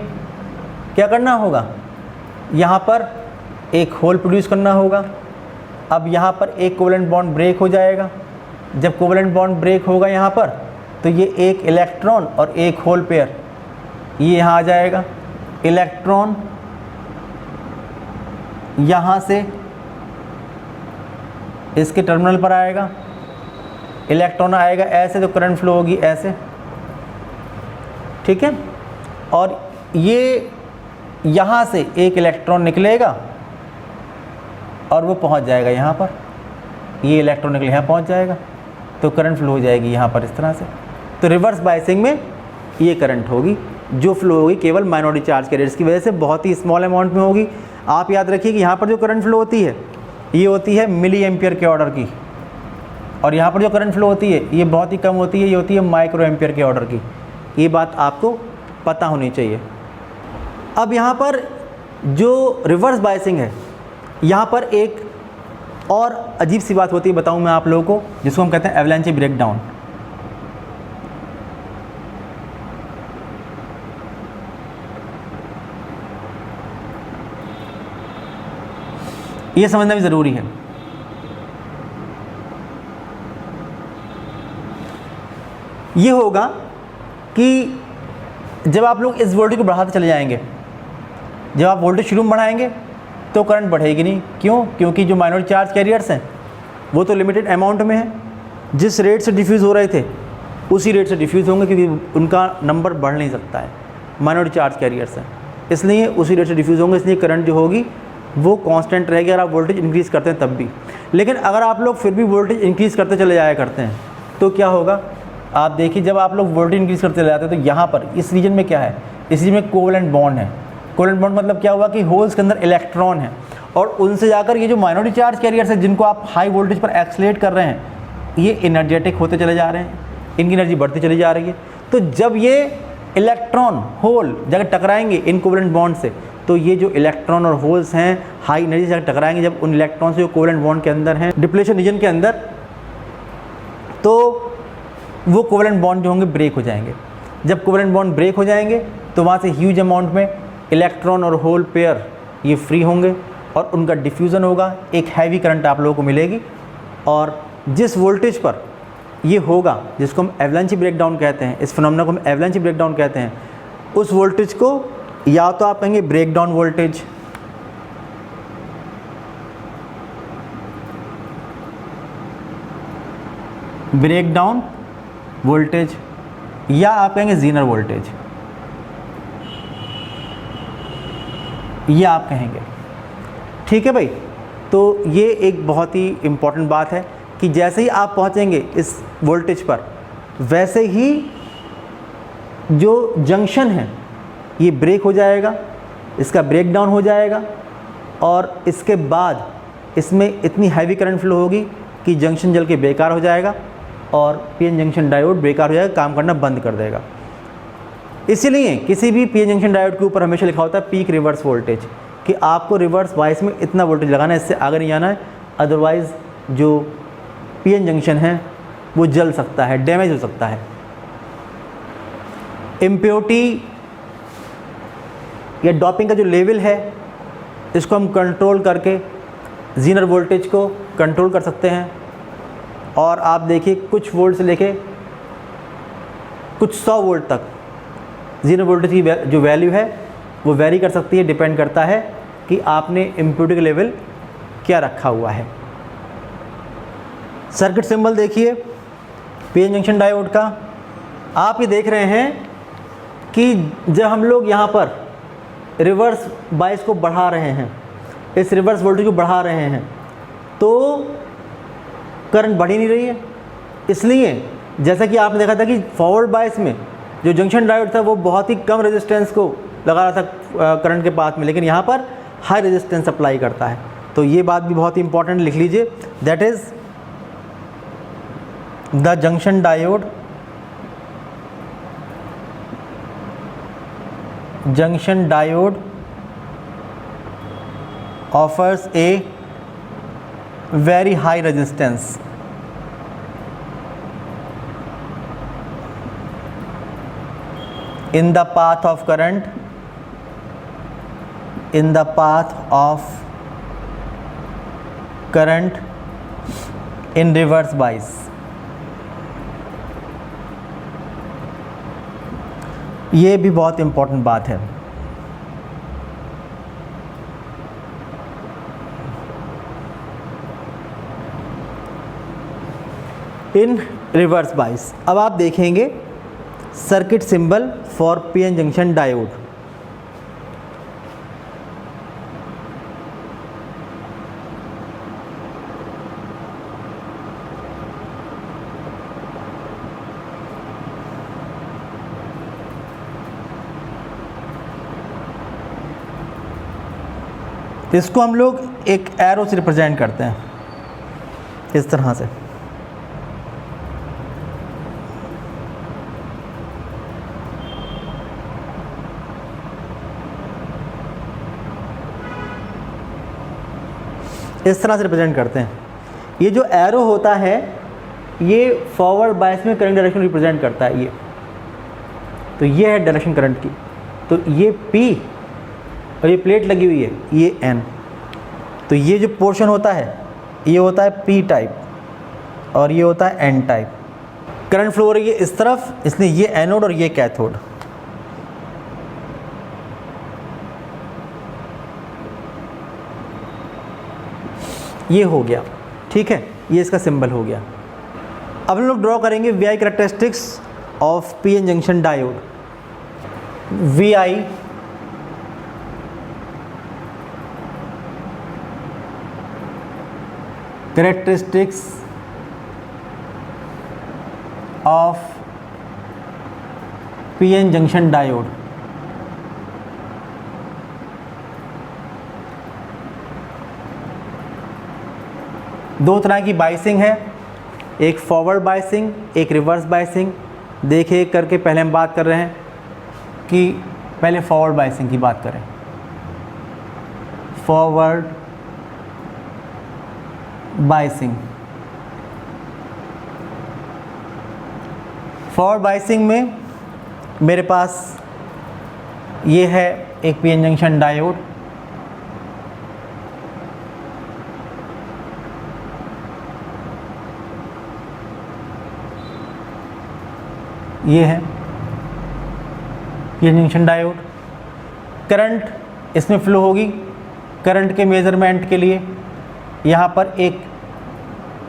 क्या करना होगा? यहाँ पर एक होल प्रोड्यूस करना होगा। अब यहाँ पर एक कोवेलेंट बॉन्ड ब्रेक हो जाएगा। जब कोवेलेंट बॉन्ड ब्रेक होगा यहाँ पर, तो ये एक इलेक्ट्रॉन और एक होल पेयर ये यहाँ आ जाएगा। इलेक्ट्रॉन यहाँ से इसके टर्मिनल पर आएगा, इलेक्ट्रॉन आएगा ऐसे, तो करंट फ्लो होगी ऐसे, ठीक है। और ये यहाँ से एक इलेक्ट्रॉन निकलेगा और वो पहुँच जाएगा यहाँ पर, ये इलेक्ट्रॉन निकले यहाँ पहुँच जाएगा, तो करंट फ्लो हो जाएगी यहाँ पर इस तरह से। तो रिवर्स बायसिंग में ये करंट होगी जो फ्लो होगी केवल माइनॉरिटी चार्ज कैरियर्स की वजह से, बहुत ही स्मॉल अमाउंट में होगी। आप याद रखिए कि यहाँ पर जो करंट फ्लो होती है ये होती है मिली एम्पियर के ऑर्डर की, और यहाँ पर जो करंट फ्लो होती है ये बहुत ही कम होती है, ये होती है माइक्रो एम्पियर के ऑर्डर की। ये बात आपको पता होनी चाहिए। अब यहाँ पर जो रिवर्स बायसिंग है, यहाँ पर एक और अजीब सी बात होती है, बताऊँ मैं आप लोगों को, जिसको हम कहते हैं एवलांचे ब्रेकडाउन। ये समझना भी ज़रूरी है। ये होगा कि जब आप लोग इस वोल्टेज को बढ़ाते चले जाएंगे, जब आप वोल्टेज शुरू में बढ़ाएंगे तो करंट बढ़ेगी नहीं। क्यों? क्योंकि जो माइनॉरिटी चार्ज कैरियर्स हैं वो तो लिमिटेड अमाउंट में है, जिस रेट से डिफ्यूज़ हो रहे थे उसी रेट से डिफ्यूज़ होंगे, क्योंकि उनका नंबर बढ़ नहीं सकता है, माइनॉरिटी चार्ज कैरियर्स हैं, इसलिए उसी रेट से डिफ्यूज़ होंगे, इसलिए करंट जो होगी वो कांस्टेंट रहेगी अगर आप वोल्टेज इंक्रीज़ करते हैं तब भी। लेकिन अगर आप लोग फिर भी वोल्टेज इंक्रीज़ करते चले जाया करते हैं तो क्या होगा? आप देखिए, जब आप लोग वोल्टेज इंक्रीज़ करते चले जाते हैं तो यहाँ पर इस रीजन में क्या है? इस रीजन में कोवेलेंट बॉन्ड है। कोवेलेंट बॉन्ड मतलब क्या हुआ कि होल्स के अंदर इलेक्ट्रॉन है, और उनसे जाकर ये जो माइनॉरिटी चार्ज कैरियर्स है जिनको आप हाई वोल्टेज पर एक्सलेट कर रहे हैं, ये एनर्जेटिक होते चले जा रहे हैं, इनकी एनर्जी बढ़ती चली जा रही है। तो जब ये इलेक्ट्रॉन होल जगह टकराएंगे इन कोवेलेंट बॉन्ड से, तो ये जो इलेक्ट्रॉन और होल्स हैं हाई एनर्जी से टकराएंगे जब उन इलेक्ट्रॉन से जो कोवेलेंट बॉन्ड के अंदर हैं, डिप्लेशन रीजन के अंदर, तो वो कोवेलेंट बॉन्ड जो होंगे ब्रेक हो जाएंगे। जब कोवेलेंट बॉन्ड ब्रेक हो जाएंगे तो वहाँ से ह्यूज अमाउंट में इलेक्ट्रॉन और होल पेयर ये फ्री होंगे और उनका डिफ्यूज़न होगा, एक हैवी करंट आप लोगों को मिलेगी। और जिस वोल्टेज पर ये होगा, जिसको हम एवलांचे ब्रेकडाउन कहते हैं, इस फिनोमेना को हम एवलांचे ब्रेकडाउन कहते हैं, उस वोल्टेज को या तो आप कहेंगे ब्रेकडाउन वोल्टेज, ब्रेकडाउन वोल्टेज, या आप कहेंगे ज़ीनर वोल्टेज, ये आप कहेंगे। ठीक है भाई। तो ये एक बहुत ही इम्पॉर्टेंट बात है कि जैसे ही आप पहुंचेंगे इस वोल्टेज पर, वैसे ही जो जंक्शन है ये ब्रेक हो जाएगा, इसका ब्रेकडाउन हो जाएगा, और इसके बाद इसमें इतनी हैवी करंट फ्लो होगी कि जंक्शन जल के बेकार हो जाएगा और पीएन जंक्शन डायोड बेकार हो जाएगा, काम करना बंद कर देगा। इसीलिए किसी भी पीएन जंक्शन डायोड के ऊपर हमेशा लिखा होता है पीक रिवर्स वोल्टेज, कि आपको रिवर्स बायस में इतना वोल्टेज लगाना है, इससे आगे नहीं जाना है, अदरवाइज़ जो पीएन जंक्शन है वो जल सकता है, डैमेज हो सकता है। इम्प्योरिटी या डोपिंग का जो लेवल है इसको हम कंट्रोल करके ज़ीनर वोल्टेज को कंट्रोल कर सकते हैं। और आप देखिए कुछ वोल्ट से लेके कुछ 100 वोल्ट तक। 0 वोल्टेज की जो वैल्यू है वो वेरी कर सकती है, डिपेंड करता है कि आपने इम्प्योरिटी का लेवल क्या रखा हुआ है। सर्किट सिंबल देखिए पीएन जंक्शन डायोड का। आप ये देख रहे हैं कि जब हम लोग यहाँ पर रिवर्स बायस को बढ़ा रहे हैं, इस रिवर्स वोल्टेज को बढ़ा रहे हैं, तो करंट बढ़ ही नहीं रही है। इसलिए जैसा कि आपने देखा था कि फॉरवर्ड बायस में जो जंक्शन डायोड था वो बहुत ही कम रेजिस्टेंस को लगा रहा था करंट के पास में, लेकिन यहाँ पर हाई रेजिस्टेंस अप्लाई करता है। तो ये बात भी बहुत ही इंपॉर्टेंट लिख लीजिए, that is the junction diode offers a very high resistance in the path of current in reverse bias। ये भी बहुत इंपॉर्टेंट बात है। इन रिवर्स बायस। अब आप देखेंगे circuit symbol for PN junction diode. इसको हम लोग एक एरो से रिप्रेजेंट करते हैं इस तरह से। इस तरह से रिप्रेजेंट करते हैं। ये जो एरो होता है ये फॉरवर्ड बायस में करंट डायरेक्शन रिप्रेजेंट करता है। ये तो ये है डायरेक्शन करंट की। तो ये P और ये प्लेट लगी हुई है, ये N। तो ये जो पोर्शन होता है ये होता है P टाइप और ये होता है N टाइप। करंट फ्लो हो रही है इस तरफ, इसलिए ये एनोड और ये कैथोड। ये हो गया, ठीक है, ये इसका सिंबल हो गया। अब हम लोग ड्रॉ करेंगे VI characteristics of PN junction diode. VI characteristics of PN junction diode. दो तरह की बाइसिंग है, एक फॉरवर्ड बाइसिंग, एक रिवर्स बाइसिंग। देखिए करके पहले हम बात कर रहे हैं कि पहले फॉरवर्ड बाइसिंग की बात करें। फॉरवर्ड बाइसिंग, फॉरवर्ड बाइसिंग में मेरे पास ये है एक पीएन जंक्शन डायोड। ये है पीएन जंक्शन डायोड। करंट इसमें फ्लो होगी। करंट के मेज़रमेंट के लिए यहाँ पर एक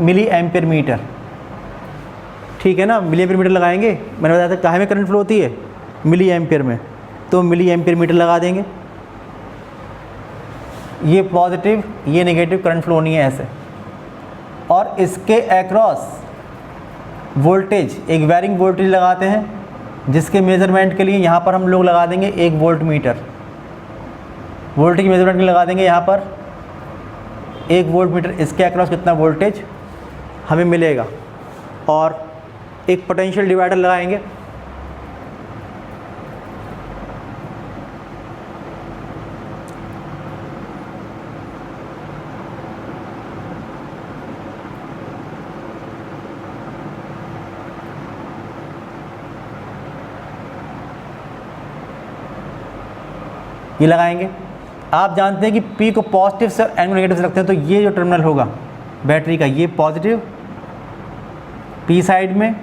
मिली एम्पियर मीटर, ठीक है ना, मिली एम्पियर मीटर लगाएंगे। मैंने बताया था काहे में करंट फ्लो होती है, मिली एम्पियर में, तो मिली एम्पियर मीटर लगा देंगे। ये पॉजिटिव ये नेगेटिव करंट फ्लो नहीं है ऐसे। और इसके एक्रॉस वोल्टेज, एक वेरिंग वोल्टेज लगाते हैं, जिसके मेज़रमेंट के लिए यहाँ पर हम लोग लगा देंगे 1 वोल्ट मीटर। वोल्टेज मेज़रमेंट के लिए लगा देंगे यहाँ पर 1 वोल्ट मीटर। इसके अक्रॉस कितना वोल्टेज हमें मिलेगा। और एक पोटेंशियल डिवाइडर लगाएंगे। ये लगाएंगे। आप जानते हैं कि P को पॉजिटिव से N को नेगेटिव से रखते हैं, तो ये जो टर्मिनल होगा बैटरी का, ये पॉजिटिव P साइड में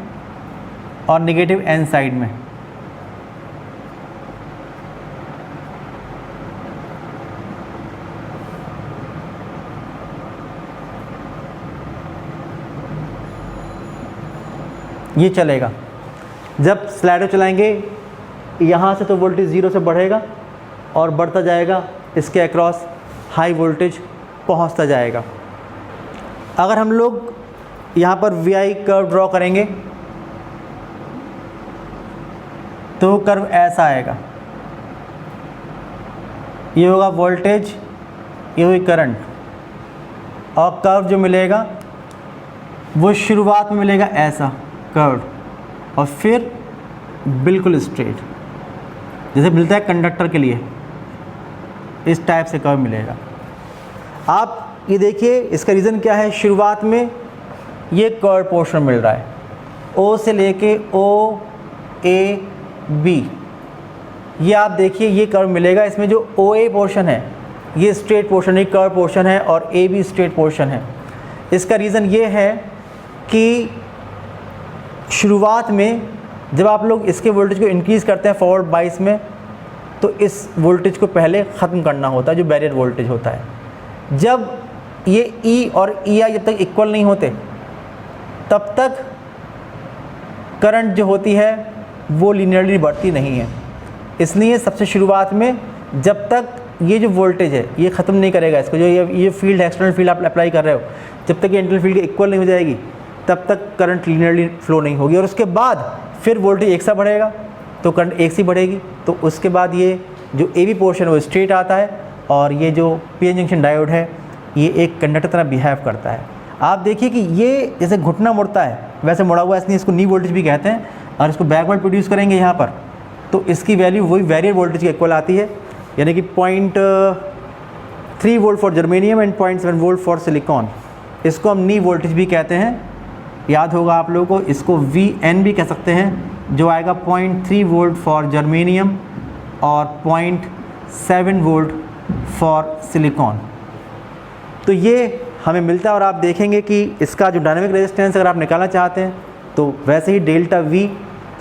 और नेगेटिव एन साइड में। ये चलेगा। जब स्लाइडर चलाएंगे यहाँ से तो वोल्टेज 0 से बढ़ेगा और बढ़ता जाएगा, इसके अक्रॉस हाई वोल्टेज पहुँचता जाएगा। अगर हम लोग यहाँ पर VI कर्व ड्रॉ करेंगे तो कर्व ऐसा आएगा, ये होगा वोल्टेज, ये हुई करंट, और कर्व जो मिलेगा वो शुरुआत में मिलेगा ऐसा कर्व और फिर बिल्कुल स्ट्रेट, जैसे मिलता है कंडक्टर के लिए, इस टाइप से कर्व मिलेगा। आप ये देखिए इसका रीज़न क्या है, शुरुआत में ये कर्व पोर्शन मिल रहा है, O से लेके O A B, ये आप देखिए ये कर्व मिलेगा। इसमें जो OA पोर्शन है ये स्ट्रेट पोर्शन, ये कर्व पोर्शन है, और AB स्ट्रेट पोर्शन है। इसका रीज़न ये है कि शुरुआत में जब आप लोग इसके वोल्टेज को इंक्रीज़ करते हैं फॉरवर्ड बाइस में, तो इस वोल्टेज को पहले ख़त्म करना होता है जो बैरियर वोल्टेज होता है। जब ये E और EI जब तक इक्वल नहीं होते तब तक करंट जो होती है वो लीनियरली बढ़ती नहीं है। इसलिए सबसे शुरुआत में जब तक ये जो वोल्टेज है ये ख़त्म नहीं करेगा इसको, जो ये फील्ड है, एक्सटर्नल फील्ड आप अप्लाई कर रहे हो, जब तक ये इंटरनल फील्ड इक्वल नहीं हो जाएगी तब तक करंट लीनियरली फ्लो नहीं होगी, और उसके बाद फिर वोल्टेज एक सा बढ़ेगा तो करंट एक सी बढ़ेगी। तो उसके बाद ये जो AB पोर्शन है वो स्ट्रेट आता है, और ये जो PN जंक्शन डायोड है ये एक कंडक्टर तरह बिहेव करता है। आप देखिए कि ये जैसे घुटना मुड़ता है वैसे मुड़ा हुआ है, इसलिए इसको नी वोल्टेज भी कहते हैं। और इसको बैकवर्ड प्रोड्यूस करेंगे यहाँ पर तो इसकी वैल्यू वही बैरियर वोल्टेज के इक्वल आती है, यानी कि 0.3 volt for germanium and 0.7 volt for silicon. इसको हम नी वोल्टेज भी कहते हैं, याद होगा आप लोगों को। इसको VN भी कह सकते हैं, जो आएगा 0.3 वोल्ट फॉर जर्मेनियम और 0.7 वोल्ट फॉर सिलिकॉन। तो ये हमें मिलता है, और आप देखेंगे कि इसका जो डायनामिक रेजिस्टेंस अगर आप निकालना चाहते हैं तो वैसे ही delta V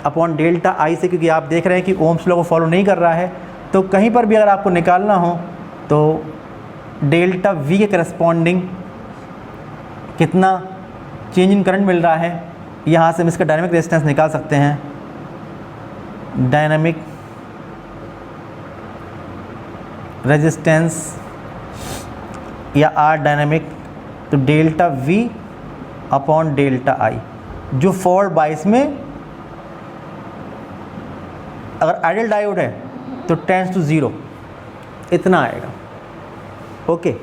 upon delta I से, क्योंकि आप देख रहे हैं कि ओम्स लॉ को फॉलो नहीं कर रहा है, तो कहीं पर भी अगर आपको निकालना हो तो डेल्टा V के करस्पॉन्डिंग कितना चेंज इन करंट मिल रहा है, यहाँ से हम इसका डायनामिक रेजिस्टेंस निकाल सकते हैं। डायनामिक रेजिस्टेंस या R डायनामिक, तो delta V upon delta I, जो फॉरवर्ड बाइस में अगर आइडियल डायोड है तो टेंड्स टू 0 इतना आएगा। ओके,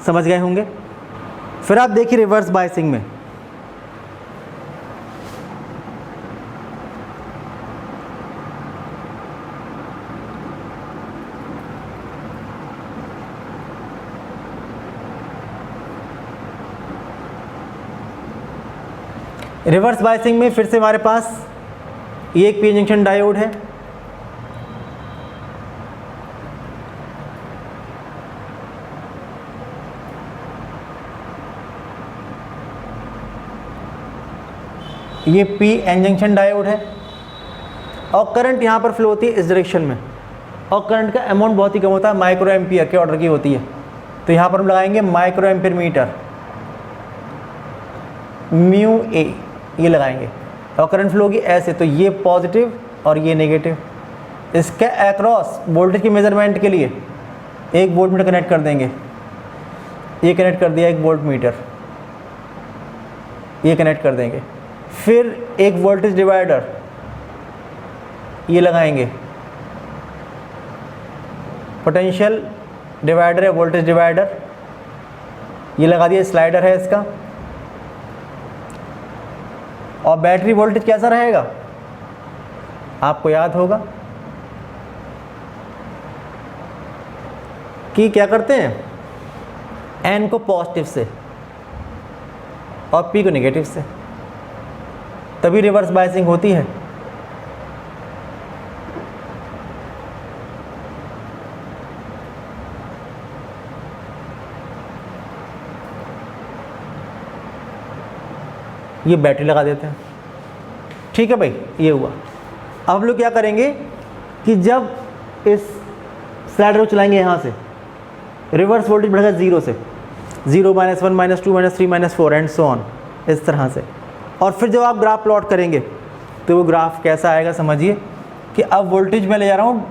समझ गए होंगे। फिर आप देखिए रिवर्स बाइसिंग में, रिवर्स बाइसिंग में फिर से हमारे पास ये एक PN जंक्शन डायोड है, ये PN जंक्शन डायोड है, और करंट यहाँ पर फ्लो होती है इस डायरेक्शन में, और करंट का अमाउंट बहुत ही कम होता है, माइक्रो एम्पियर के ऑर्डर की होती है। तो यहाँ पर हम लगाएंगे micro ampere metre, mu A ये लगाएंगे, और करंट फ्लो होगी ऐसे, तो ये पॉजिटिव और ये नेगेटिव। इसके अक्रॉस वोल्टेज की मेजरमेंट के लिए एक वोल्ट मीटर कनेक्ट कर देंगे, ये कनेक्ट कर दिया एक वोल्ट मीटर, ये कनेक्ट कर देंगे। फिर एक वोल्टेज डिवाइडर ये लगाएंगे, पोटेंशियल डिवाइडर है, वोल्टेज डिवाइडर ये लगा दिया, स्लाइडर है इसका। और बैटरी वोल्टेज कैसा रहेगा आपको याद होगा कि क्या करते हैं, N को पॉजिटिव से और P को नेगेटिव से, तभी रिवर्स बायसिंग होती है। ये बैटरी लगा देते हैं, ठीक है भाई, ये हुआ। अब हम लोग क्या करेंगे कि जब इस स्लाइडर को चलाएंगे यहाँ से, रिवर्स वोल्टेज बढ़ेगा 0 से, 0 -1 -2 -3 -4 एंड सो ऑन, इस तरह से। और फिर जब आप ग्राफ प्लॉट करेंगे तो वो ग्राफ कैसा आएगा, समझिए कि अब वोल्टेज मैं ले जा रहा हूँ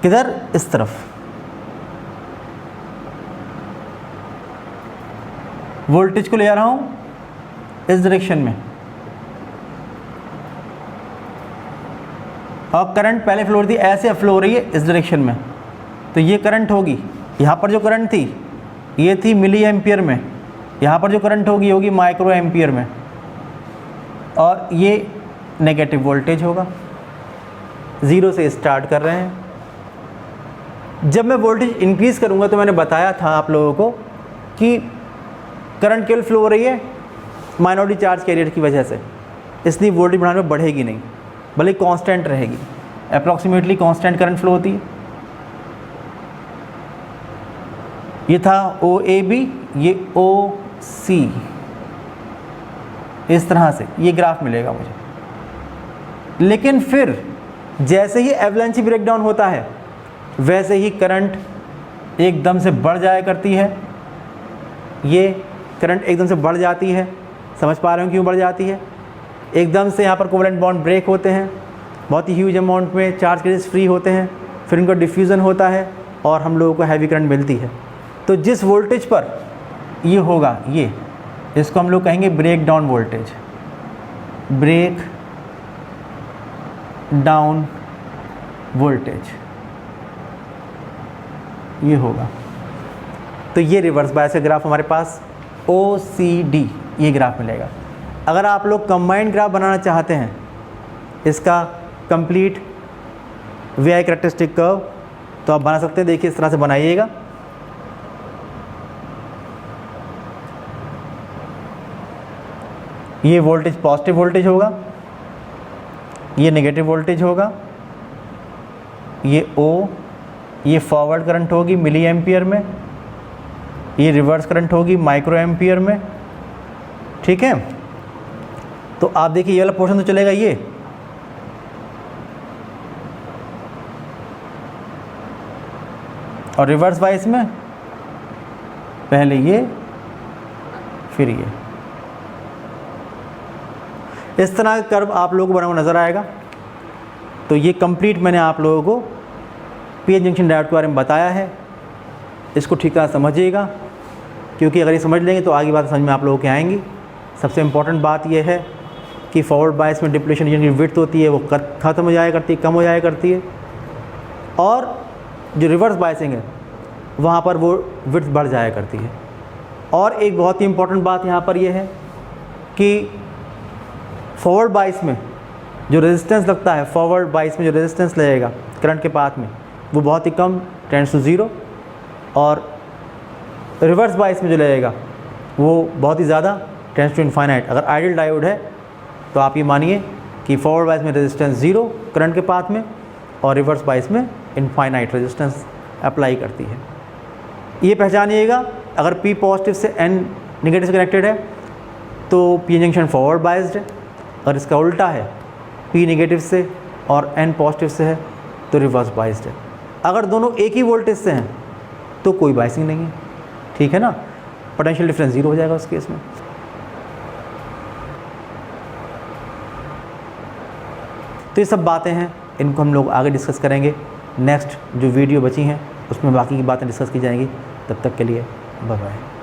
किधर, इस तरफ, वोल्टेज को ले जा रहा हूँ इस डायरेक्शन में, और करंट पहले फ्लो हो रही थी ऐसे, फ्लो हो रही है इस डायरेक्शन में। तो ये करंट होगी, यहाँ पर जो करंट थी ये थी मिली एम्पियर में, यहाँ पर जो करंट होगी माइक्रो एम्पियर में, और ये नेगेटिव वोल्टेज होगा। 0 से स्टार्ट कर रहे हैं। जब मैं वोल्टेज इंक्रीज़ करूँगा तो मैंने बताया था आप लोगों को कि करंट केवल फ्लो हो रही है माइनॉरिटी चार्ज कैरियर की वजह से, इसलिए वोल्टेज बढ़ाने में बढ़ेगी नहीं, भले कांस्टेंट रहेगी, अप्रॉक्सीमेटली कांस्टेंट करंट फ्लो होती है। ये था OAB, ये OC, इस तरह से ये ग्राफ मिलेगा मुझे। लेकिन फिर जैसे ही एवलांची ब्रेकडाउन होता है वैसे ही करंट एकदम से बढ़ जाया करती है, ये करंट एकदम से बढ़ जाती है। समझ पा रहे हो क्यों बढ़ जाती है? एकदम से यहाँ पर कोवलेंट बॉन्ड ब्रेक होते हैं, बहुत ही ह्यूज अमाउंट में चार्ज कैरियर्स फ्री होते हैं, फिर उनका डिफ्यूज़न होता है और हम लोगों को हैवी करंट मिलती है। तो जिस वोल्टेज पर ये होगा, ये इसको हम लोग कहेंगे break down voltage, break down voltage ये होगा। तो ये रिवर्स बायस का ग्राफ हमारे पास OCD ये ग्राफ मिलेगा। अगर आप लोग कंबाइंड ग्राफ बनाना चाहते हैं इसका कंप्लीट VI कैरेक्टरिस्टिक कर्व, तो आप बना सकते हैं। देखिए इस तरह से बनाइएगा। ये वोल्टेज पॉजिटिव वोल्टेज होगा, ये नेगेटिव वोल्टेज होगा, ये O, ये फॉरवर्ड करंट होगी मिली एम्पियर में, ये रिवर्स करंट होगी माइक्रो एम्पियर में। ठीक है, तो आप देखिए ये वाला पोर्शन तो चलेगा ये, और रिवर्स वाइज में पहले ये फिर ये, इस तरह का कर्व आप लोगों को बना हुआ नज़र आएगा। तो ये कंप्लीट मैंने आप लोगों को पीएन जंक्शन डायोड के बारे में बताया है। इसको ठीक तरह समझिएगा, क्योंकि अगर ये समझ लेंगे तो आगे बात समझ में आप लोगों के आएंगी। सबसे इम्पॉर्टेंट बात यह है कि फॉरवर्ड बायस में डिप्लेशन रीजन की विड्थ होती है वो ख़त्म हो जाया करती है, कम हो जाया करती है, और जो रिवर्स बायसिंग है वहाँ पर वो विड्थ बढ़ जाया करती है। और एक बहुत ही इम्पॉर्टेंट बात यहाँ पर यह है कि फॉरवर्ड बायस में जो रेजिस्टेंस लगता है, फॉरवर्ड बायस में जो रेजिस्टेंस लगेगा करंट के पाथ में वो बहुत ही कम, टेंड्स टू 0, और रिवर्स बायस में जो लगेगा वो बहुत ही ज़्यादा, टेंड्स टू इनफाइनाइट। अगर आइडियल डायोड है तो आप ये मानिए कि फॉरवर्ड बायस में रेजिस्टेंस 0 करंट के पाथ में, और रिवर्स बायस में इनफाइनाइट रेजिस्टेंस अप्लाई करती है। ये पहचानिएगा। अगर P पॉजिटिव से N नेगेटिव से कनेक्टेड है तो पी जंक्शन फॉरवर्ड बायस्ड है, अगर इसका उल्टा है P नेगेटिव से और N पॉजिटिव से है तो रिवर्स बायस्ड है। अगर दोनों एक ही वोल्टेज से हैं तो कोई बायसिंग नहीं है, ठीक है ना, पोटेंशियल डिफरेंस 0 हो जाएगा उस केस में। तो ये सब बातें हैं, इनको हम लोग आगे डिस्कस करेंगे। नेक्स्ट जो वीडियो बची हैं उसमें बाकी की बातें डिस्कस की जाएंगी। तब तक के लिए बाय बाय।